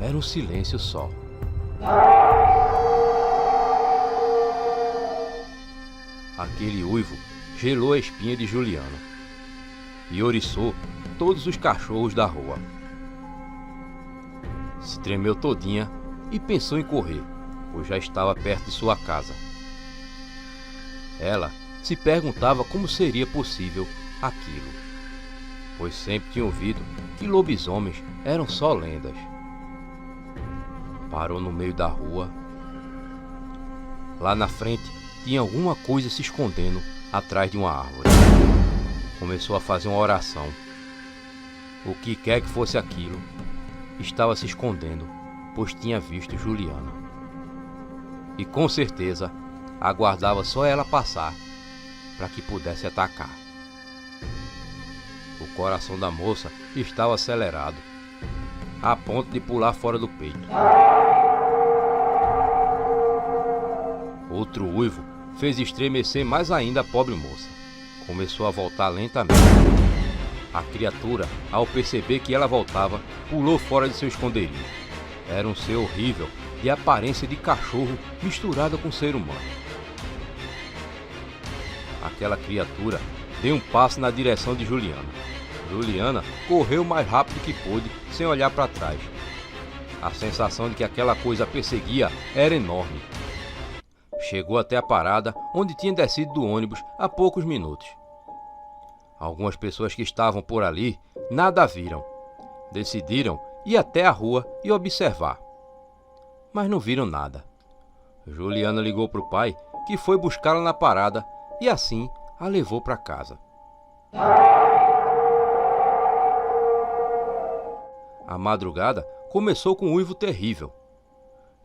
era um silêncio só. Aquele uivo gelou a espinha de Juliana e oriçou todos os cachorros da rua. Se tremeu todinha e pensou em correr, pois já estava perto de sua casa. Ela se perguntava como seria possível aquilo, pois sempre tinha ouvido que lobisomens eram só lendas. Parou no meio da rua. Lá na frente tinha alguma coisa se escondendo atrás de uma árvore. Começou a fazer uma oração. O que quer que fosse aquilo, estava se escondendo, pois tinha visto Juliana. E com certeza aguardava só ela passar para que pudesse atacar. O coração da moça estava acelerado, a ponto de pular fora do peito. Outro uivo fez estremecer mais ainda a pobre moça. Começou a voltar lentamente. A criatura, ao perceber que ela voltava, pulou fora de seu esconderijo. Era um ser horrível, de aparência de cachorro misturada com ser humano. Aquela criatura deu um passo na direção de Juliana. Juliana correu o mais rápido que pôde, sem olhar para trás. A sensação de que aquela coisa a perseguia era enorme. Chegou até a parada onde tinha descido do ônibus há poucos minutos. Algumas pessoas que estavam por ali nada viram. Decidiram ir até a rua e observar. Mas não viram nada. Juliana ligou para o pai, que foi buscá-la na parada e assim a levou para casa. A madrugada começou com um uivo terrível.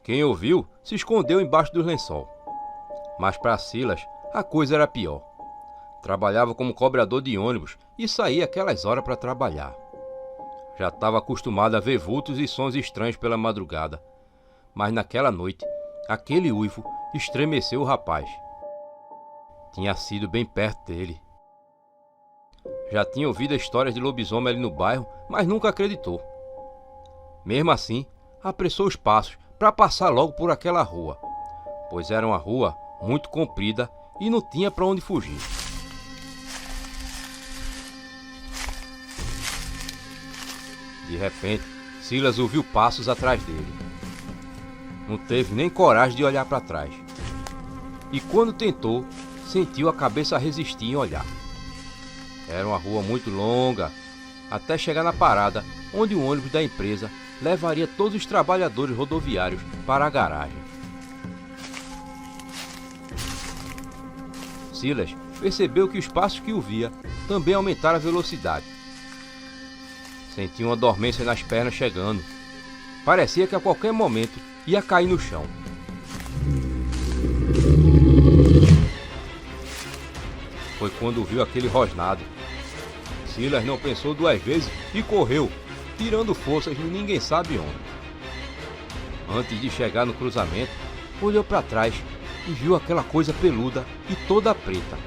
Quem ouviu se escondeu embaixo dos lençol. Mas para Silas a coisa era pior. Trabalhava como cobrador de ônibus e saía aquelas horas para trabalhar. Já estava acostumado a ver vultos e sons estranhos pela madrugada. Mas naquela noite, aquele uivo estremeceu o rapaz. Tinha sido bem perto dele. Já tinha ouvido histórias de lobisomem ali no bairro, mas nunca acreditou. Mesmo assim, apressou os passos para passar logo por aquela rua, pois era uma rua muito comprida e não tinha para onde fugir. De repente, Silas ouviu passos atrás dele. Não teve nem coragem de olhar para trás. E quando tentou, sentiu a cabeça resistir em olhar. Era uma rua muito longa, até chegar na parada, onde o ônibus da empresa levaria todos os trabalhadores rodoviários para a garagem. Silas percebeu que os passos que o via também aumentaram a velocidade. Sentiu uma dormência nas pernas chegando. Parecia que a qualquer momento ia cair no chão. Foi quando viu aquele rosnado. Silas não pensou duas vezes e correu, tirando forças de ninguém sabe onde. Antes de chegar no cruzamento, olhou para trás e viu aquela coisa peluda e toda preta,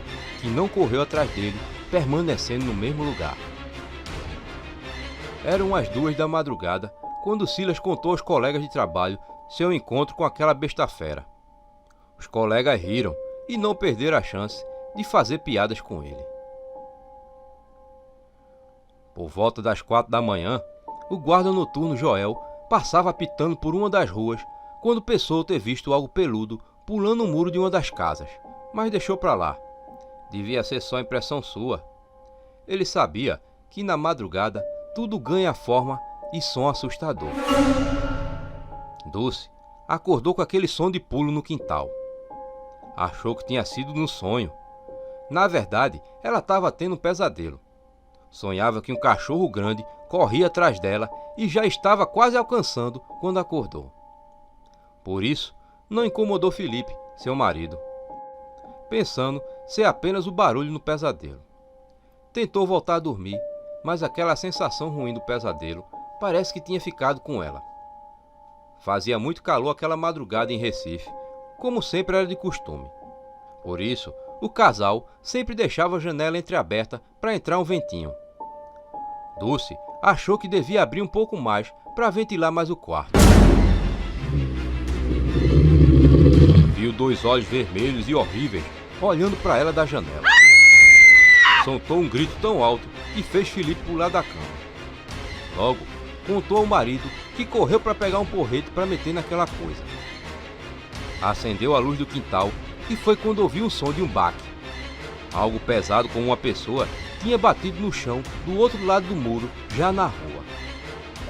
que não correu atrás dele, permanecendo no mesmo lugar. Eram as 2 da madrugada, quando Silas contou aos colegas de trabalho seu encontro com aquela besta fera. Os colegas riram e não perderam a chance de fazer piadas com ele. Por volta das 4 da manhã, o guarda noturno Joel passava pitando por uma das ruas quando pensou ter visto algo peludo pulando o muro de uma das casas, mas deixou para lá. Devia ser só impressão sua. Ele sabia que na madrugada tudo ganha forma e som assustador. Dulce acordou com aquele som de pulo no quintal. Achou que tinha sido num sonho. Na verdade, ela estava tendo um pesadelo. Sonhava que um cachorro grande corria atrás dela e já estava quase alcançando quando acordou. Por isso, não incomodou Felipe, seu marido, pensando ser apenas o barulho no pesadelo. Tentou voltar a dormir, mas aquela sensação ruim do pesadelo parece que tinha ficado com ela. Fazia muito calor aquela madrugada em Recife, como sempre era de costume. Por isso, o casal sempre deixava a janela entreaberta para entrar um ventinho. Dulce achou que devia abrir um pouco mais para ventilar mais o quarto. Viu 2 olhos vermelhos e horríveis olhando para ela da janela. Soltou um grito tão alto que fez Felipe pular da cama. Logo, contou ao marido que correu para pegar um porrete para meter naquela coisa. Acendeu a luz do quintal e foi quando ouviu o som de um baque. Algo pesado como uma pessoa tinha batido no chão do outro lado do muro, já na rua.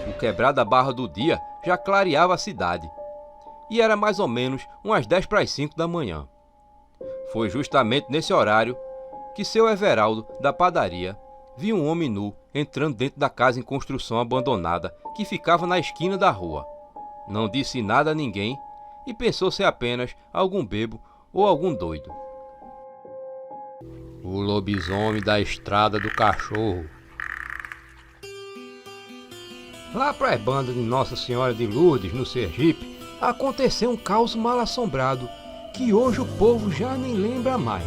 O quebrar da barra do dia já clareava a cidade. E era mais ou menos umas 10 para as 5 da manhã. Foi justamente nesse horário que seu Everaldo, da padaria, viu um homem nu entrando dentro da casa em construção abandonada que ficava na esquina da rua. Não disse nada a ninguém e pensou ser apenas algum bebo ou algum doido. O lobisomem da estrada do cachorro. Lá para as bandas de Nossa Senhora de Lourdes, no Sergipe, aconteceu um caos mal assombrado que hoje o povo já nem lembra mais.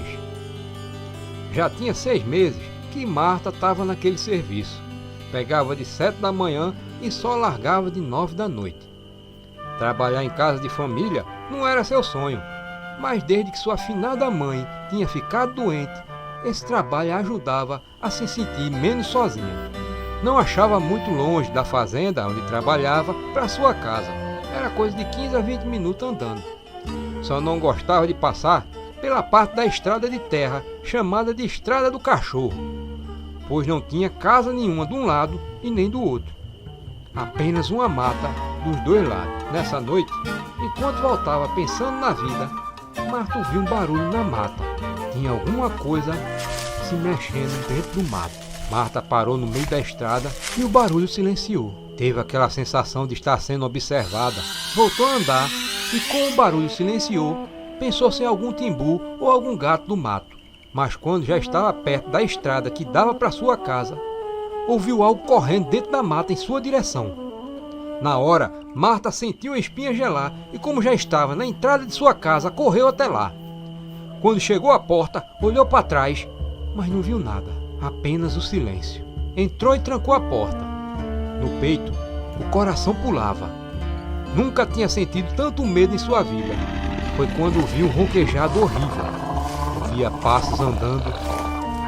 Já tinha 6 meses que Marta estava naquele serviço. Pegava de 7 da manhã e só largava de 9 da noite. Trabalhar em casa de família não era seu sonho, mas desde que sua afinada mãe tinha ficado doente, esse trabalho a ajudava a se sentir menos sozinha. Não achava muito longe da fazenda onde trabalhava para sua casa. Era coisa de 15 a 20 minutos andando. Só não gostava de passar pela parte da estrada de terra chamada de Estrada do Cachorro, pois não tinha casa nenhuma de um lado e nem do outro. Apenas uma mata dos dois lados. Nessa noite, enquanto voltava pensando na vida, Marta ouviu um barulho na mata. Tinha alguma coisa se mexendo dentro do mato. Marta parou no meio da estrada e o barulho silenciou. Teve aquela sensação de estar sendo observada. Voltou a andar e, como o barulho silenciou, pensou ser algum timbu ou algum gato do mato. Mas quando já estava perto da estrada que dava para sua casa, ouviu algo correndo dentro da mata em sua direção. Na hora, Marta sentiu a espinha gelar e, como já estava na entrada de sua casa, correu até lá. Quando chegou à porta, olhou para trás, mas não viu nada, apenas o silêncio. Entrou e trancou a porta. No peito, o coração pulava. Nunca tinha sentido tanto medo em sua vida. Foi quando ouviu um ronquejado horrível. Ouvia passos andando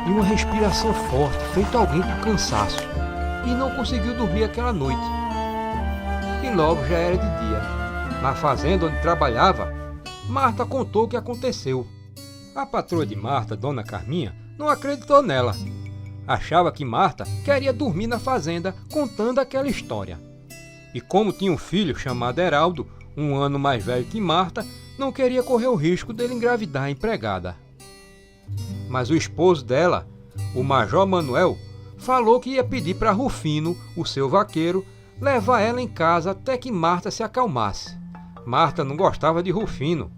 e uma respiração forte, feito alguém com cansaço. E não conseguiu dormir aquela noite. E logo já era de dia. Na fazenda onde trabalhava, Marta contou o que aconteceu. A patroa de Marta, Dona Carminha, não acreditou nela. Achava que Marta queria dormir na fazenda contando aquela história. E como tinha um filho chamado Heraldo, 1 ano mais velho que Marta, não queria correr o risco dele engravidar a empregada. Mas o esposo dela, o Major Manuel, falou que ia pedir para Rufino, o seu vaqueiro, levar ela em casa até que Marta se acalmasse. Marta não gostava de Rufino.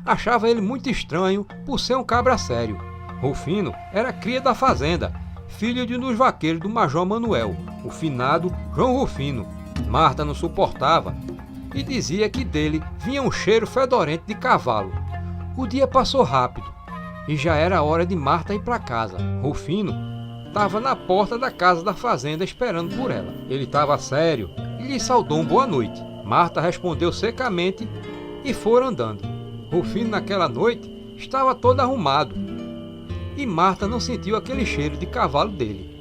Achava ele muito estranho por ser um cabra sério. Rufino era cria da fazenda, filho de um dos vaqueiros do Major Manuel, o finado João Rufino. Marta não suportava e dizia que dele vinha um cheiro fedorento de cavalo. O dia passou rápido e já era hora de Marta ir para casa. Rufino estava na porta da casa da fazenda esperando por ela. Ele estava sério e lhe saudou um boa noite. Marta respondeu secamente e foram andando. Rufino naquela noite estava todo arrumado e Marta não sentiu aquele cheiro de cavalo dele.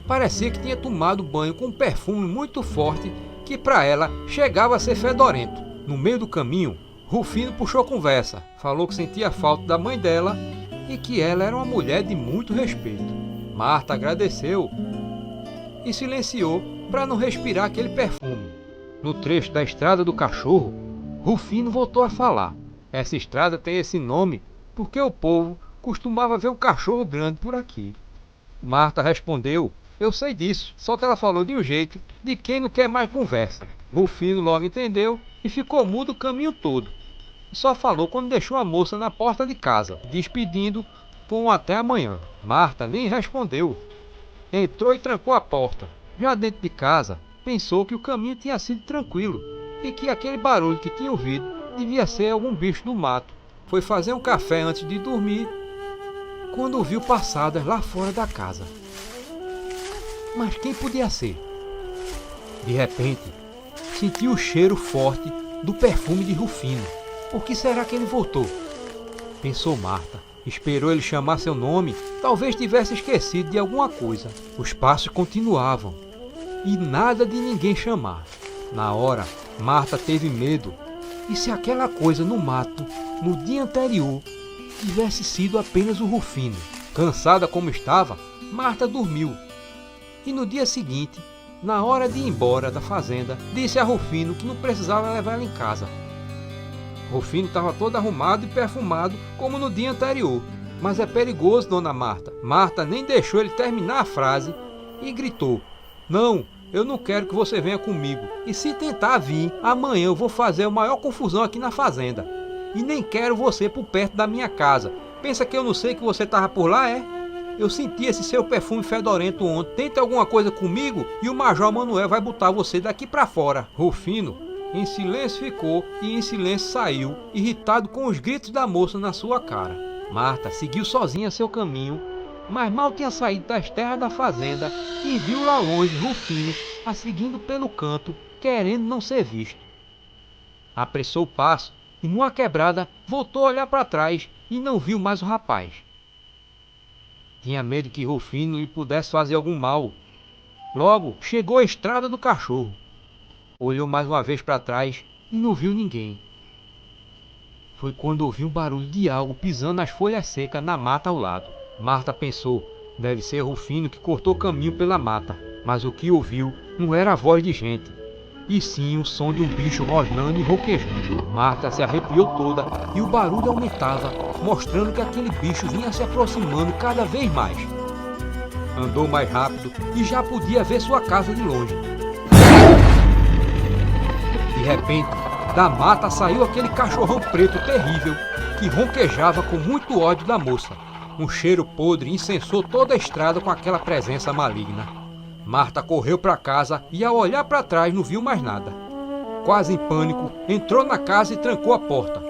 Parecia que tinha tomado banho com um perfume muito forte que para ela chegava a ser fedorento. No meio do caminho, Rufino puxou conversa, falou que sentia falta da mãe dela e que ela era uma mulher de muito respeito. Marta agradeceu e silenciou para não respirar aquele perfume. No trecho da Estrada do Cachorro, Rufino voltou a falar. Essa estrada tem esse nome porque o povo costumava ver um cachorro grande por aqui. Marta respondeu: eu sei disso, só que ela falou de um jeito de quem não quer mais conversa. Rufino logo entendeu e ficou mudo o caminho todo. Só falou quando deixou a moça na porta de casa, despedindo com um até amanhã. Marta nem respondeu. Entrou e trancou a porta. Já dentro de casa, pensou que o caminho tinha sido tranquilo e que aquele barulho que tinha ouvido devia ser algum bicho do mato. Foi fazer um café antes de dormir, quando ouviu passadas lá fora da casa. Mas quem podia ser? De repente, sentiu o cheiro forte do perfume de Rufino. Por que será que ele voltou? Pensou Marta. Esperou ele chamar seu nome. Talvez tivesse esquecido de alguma coisa. Os passos continuavam e nada de ninguém chamar. Na hora, Marta teve medo. E se aquela coisa no mato, no dia anterior, tivesse sido apenas o Rufino? Cansada como estava, Marta dormiu. E no dia seguinte, na hora de ir embora da fazenda, disse a Rufino que não precisava levar ela em casa. Rufino estava todo arrumado e perfumado como no dia anterior. Mas é perigoso, dona Marta. Marta nem deixou ele terminar a frase e gritou: não, eu não quero que você venha comigo. E se tentar vir, amanhã eu vou fazer a maior confusão aqui na fazenda. E nem quero você por perto da minha casa. Pensa que eu não sei que você estava por lá, é? Eu senti esse seu perfume fedorento ontem. Tenta alguma coisa comigo e o Major Manuel vai botar você daqui para fora. Rufino em silêncio ficou e em silêncio saiu, irritado com os gritos da moça na sua cara. Marta seguiu sozinha seu caminho, mas mal tinha saído das terras da fazenda e viu lá longe Rufino a seguindo pelo canto, querendo não ser visto. Apressou o passo e numa quebrada voltou a olhar para trás e não viu mais o rapaz. Tinha medo que Rufino lhe pudesse fazer algum mal. Logo chegou a estrada do cachorro. Olhou mais uma vez para trás e não viu ninguém. Foi quando ouviu um barulho de algo pisando nas folhas secas na mata ao lado. Marta pensou, deve ser Rufino que cortou caminho pela mata. Mas o que ouviu não era a voz de gente, e sim o som de um bicho rosnando e rouquejando. Marta se arrepiou toda e o barulho aumentava, mostrando que aquele bicho vinha se aproximando cada vez mais. Andou mais rápido e já podia ver sua casa de longe. De repente, da mata saiu aquele cachorrão preto terrível que ronquejava com muito ódio da moça. Um cheiro podre incensou toda a estrada com aquela presença maligna. Marta correu para casa e ao olhar para trás não viu mais nada. Quase em pânico, entrou na casa e trancou a porta.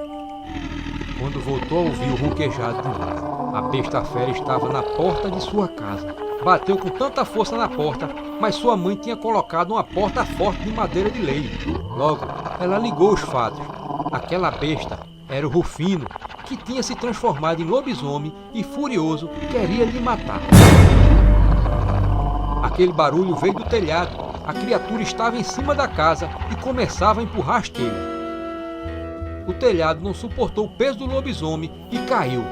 Quando voltou a ouvir o ronquejado de novo, a besta fera estava na porta de sua casa. Bateu com tanta força na porta, mas sua mãe tinha colocado uma porta forte de madeira de lei. Logo, ela ligou os fatos. Aquela besta era o Rufino, que tinha se transformado em lobisomem e furioso queria lhe matar. Aquele barulho veio do telhado. A criatura estava em cima da casa e começava a empurrar as telhas. O telhado não suportou o peso do lobisomem e caiu.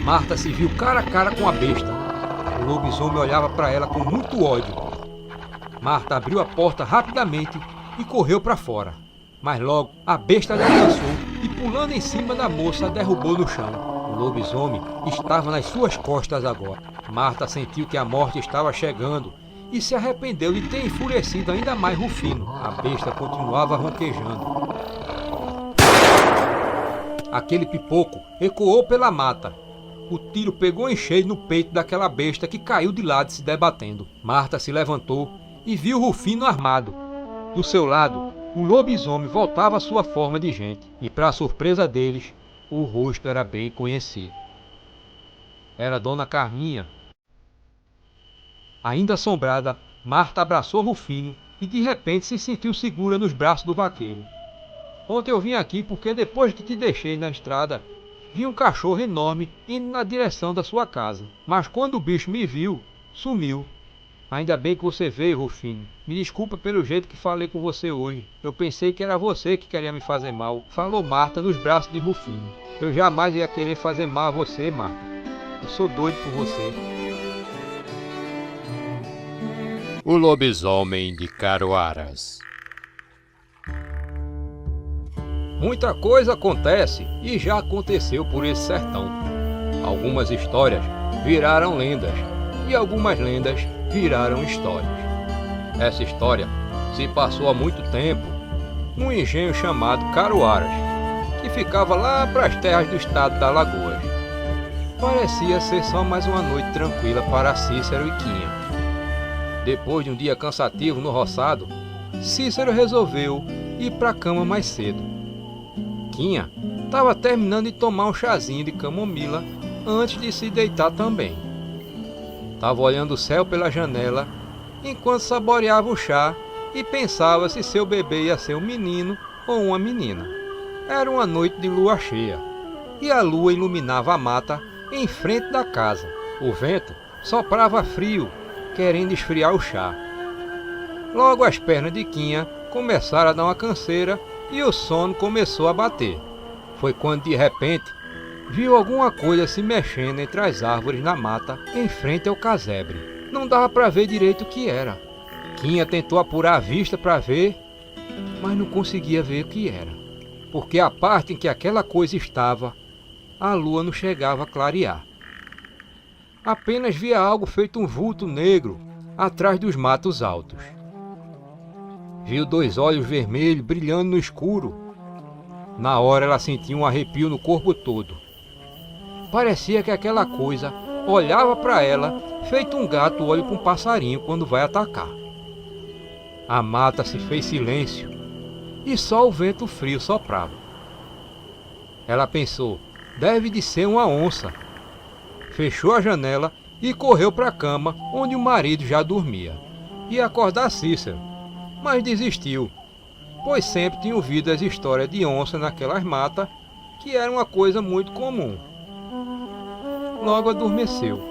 Marta se viu cara a cara com a besta. O lobisomem olhava para ela com muito ódio. Marta abriu a porta rapidamente e correu para fora. Mas logo a besta lhe alcançou e pulando em cima da moça a derrubou no chão. O lobisomem estava nas suas costas agora. Marta sentiu que a morte estava chegando e se arrependeu de ter enfurecido ainda mais Rufino. A besta continuava ronquejando. Aquele pipoco ecoou pela mata. O tiro pegou em cheio no peito daquela besta que caiu de lado se debatendo. Marta se levantou e viu Rufino armado. Do seu lado, o lobisomem voltava à sua forma de gente. E para surpresa deles, o rosto era bem conhecido. Era Dona Carminha. Ainda assombrada, Marta abraçou Rufino e de repente se sentiu segura nos braços do vaqueiro. Ontem eu vim aqui porque depois que te deixei na estrada, vi um cachorro enorme indo na direção da sua casa. Mas quando o bicho me viu, sumiu. Ainda bem que você veio, Rufino. Me desculpa pelo jeito que falei com você hoje. Eu pensei que era você que queria me fazer mal. Falou Marta nos braços de Rufino. Eu jamais ia querer fazer mal a você, Marta. Eu sou doido por você. O lobisomem de Caruaras. Muita coisa acontece e já aconteceu por esse sertão. Algumas histórias viraram lendas e algumas lendas viraram histórias. Essa história se passou há muito tempo num engenho chamado Caruaras, que ficava lá para as terras do estado da Alagoas. Parecia ser só mais uma noite tranquila para Cícero e Quinha. Depois de um dia cansativo no roçado, Cícero resolveu ir para a cama mais cedo. Quinha estava terminando de tomar um chazinho de camomila antes de se deitar também. Estava olhando o céu pela janela enquanto saboreava o chá e pensava se seu bebê ia ser um menino ou uma menina. Era uma noite de lua cheia e a lua iluminava a mata em frente da casa. O vento soprava frio, querendo esfriar o chá. Logo as pernas de Quinha começaram a dar uma canseira e o sono começou a bater. Foi quando de repente viu alguma coisa se mexendo entre as árvores na mata em frente ao casebre. Não dava para ver direito o que era. Quinha tentou apurar a vista para ver, mas não conseguia ver o que era, porque a parte em que aquela coisa estava, a lua não chegava a clarear. Apenas via algo feito um vulto negro atrás dos matos altos. Viu 2 olhos vermelhos brilhando no escuro. Na hora ela sentiu um arrepio no corpo todo. Parecia que aquela coisa olhava para ela feito um gato olha para um passarinho quando vai atacar. A mata se fez silêncio e só o vento frio soprava. Ela pensou, deve de ser uma onça. Fechou a janela e correu para a cama onde o marido já dormia. Ia acordar Cícero, mas desistiu. pois sempre tinha ouvido as histórias de onça naquelas matas, que era uma coisa muito comum. Logo adormeceu.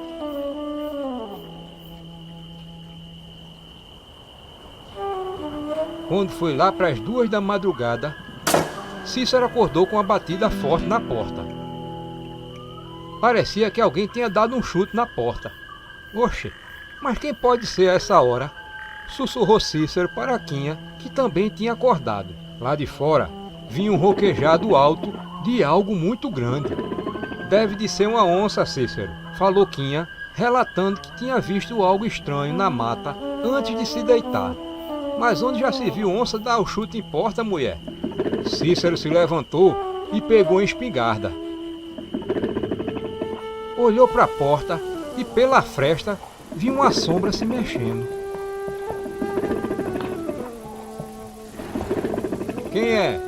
Quando foi lá para as 2 da madrugada, Cícero acordou com uma batida forte na porta. Parecia que alguém tinha dado um chute na porta. Oxe, mas quem pode ser a essa hora? Sussurrou Cícero para Quinha, que também tinha acordado. Lá de fora, vinha um ronquejado alto de algo muito grande. Deve de ser uma onça, Cícero, falou Quinha, relatando que tinha visto algo estranho na mata antes de se deitar. Mas onde já se viu onça dar o chute em porta, mulher? Cícero se levantou e pegou a espingarda. Olhou para a porta e pela fresta viu uma sombra se mexendo. Quem é?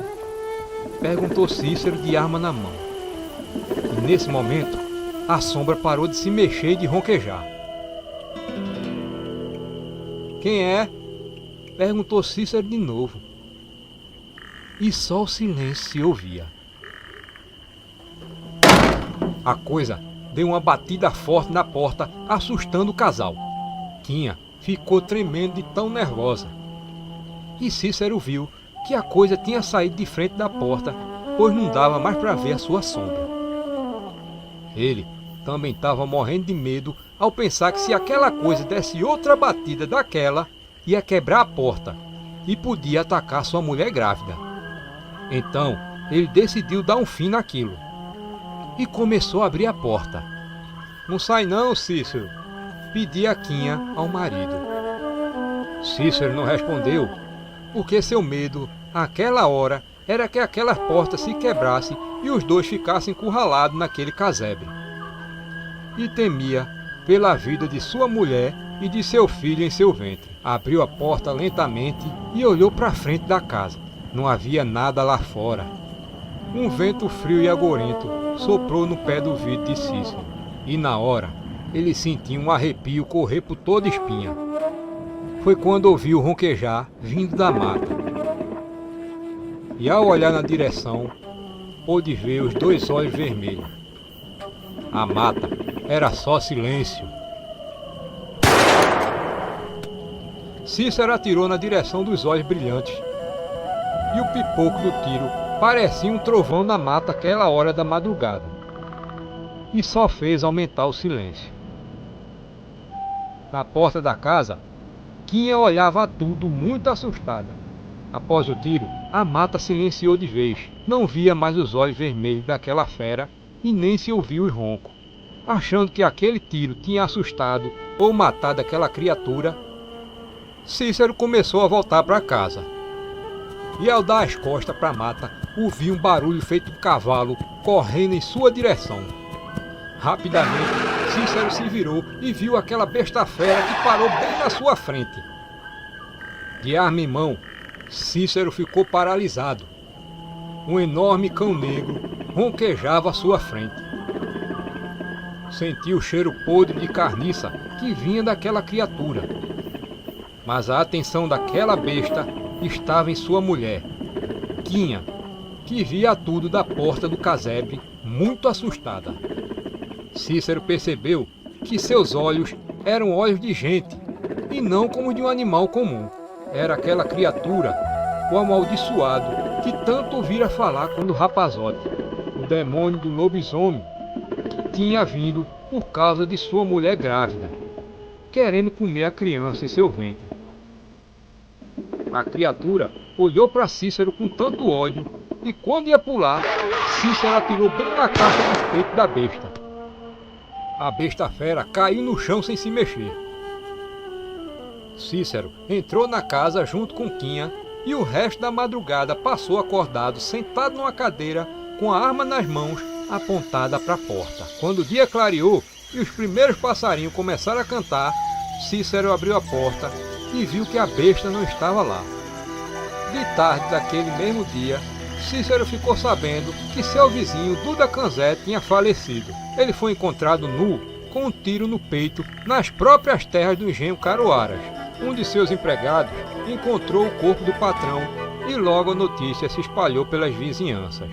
Perguntou Cícero de arma na mão. E nesse momento, a sombra parou de se mexer e de ronquejar. Quem é? Perguntou Cícero de novo. E só o silêncio se ouvia. A coisa deu uma batida forte na porta, assustando o casal. Quinha ficou tremendo de tão nervosa. E Cícero viu que a coisa tinha saído de frente da porta, pois não dava mais para ver a sua sombra. Ele também estava morrendo de medo ao pensar que se aquela coisa desse outra batida daquela, ia quebrar a porta e podia atacar sua mulher grávida. Então, ele decidiu dar um fim naquilo e começou a abrir a porta. Não sai não, Cícero, pedia Quinha ao marido. Cícero não respondeu, porque seu medo, àquela hora, era que aquela porta se quebrasse e os dois ficassem encurralados naquele casebre. E temia pela vida de sua mulher e de seu filho em seu ventre. Abriu a porta lentamente e olhou para a frente da casa. Não havia nada lá fora. Um vento frio e agorento soprou no pé do vidro de Cícero. E na hora, ele sentiu um arrepio correr por toda a espinha. Foi quando ouviu ronquejar vindo da mata. E ao olhar na direção, pôde ver os 2 olhos vermelhos. A mata era só silêncio. Cícero atirou na direção dos olhos brilhantes. E o pipoco do tiro parecia um trovão na mata aquela hora da madrugada. E só fez aumentar o silêncio. Na porta da casa, Quinha olhava a tudo muito assustada. Após o tiro, a mata silenciou de vez. Não via mais os olhos vermelhos daquela fera e nem se ouvia os roncos. Achando que aquele tiro tinha assustado ou matado aquela criatura, Cícero começou a voltar para casa. E ao dar as costas para a mata, ouviu um barulho feito de cavalo correndo em sua direção. Rapidamente, Cícero se virou e viu aquela besta fera que parou bem na sua frente. De arma em mão, Cícero ficou paralisado. Um enorme cão negro ronquejava à sua frente. Sentiu o cheiro podre de carniça que vinha daquela criatura. Mas a atenção daquela besta estava em sua mulher, Quinha, que via tudo da porta do casebre, muito assustada. Cícero percebeu que seus olhos eram olhos de gente, e não como de um animal comum. Era aquela criatura, o amaldiçoado, que tanto ouvira falar quando rapazote, o demônio do lobisomem, que tinha vindo por causa de sua mulher grávida, querendo comer a criança em seu ventre. A criatura olhou para Cícero com tanto ódio, e quando ia pular, Cícero atirou bem na caixa dos peitos da besta. A besta fera caiu no chão sem se mexer. Cícero entrou na casa junto com Quinha e o resto da madrugada passou acordado, sentado numa cadeira, com a arma nas mãos, apontada para a porta. Quando o dia clareou e os primeiros passarinhos começaram a cantar, Cícero abriu a porta e viu que a besta não estava lá. De tarde daquele mesmo dia, Cícero ficou sabendo que seu vizinho Duda Canzé tinha falecido. Ele foi encontrado nu, com um tiro no peito, nas próprias terras do engenho Caruaras. Um de seus empregados encontrou o corpo do patrão e logo a notícia se espalhou pelas vizinhanças.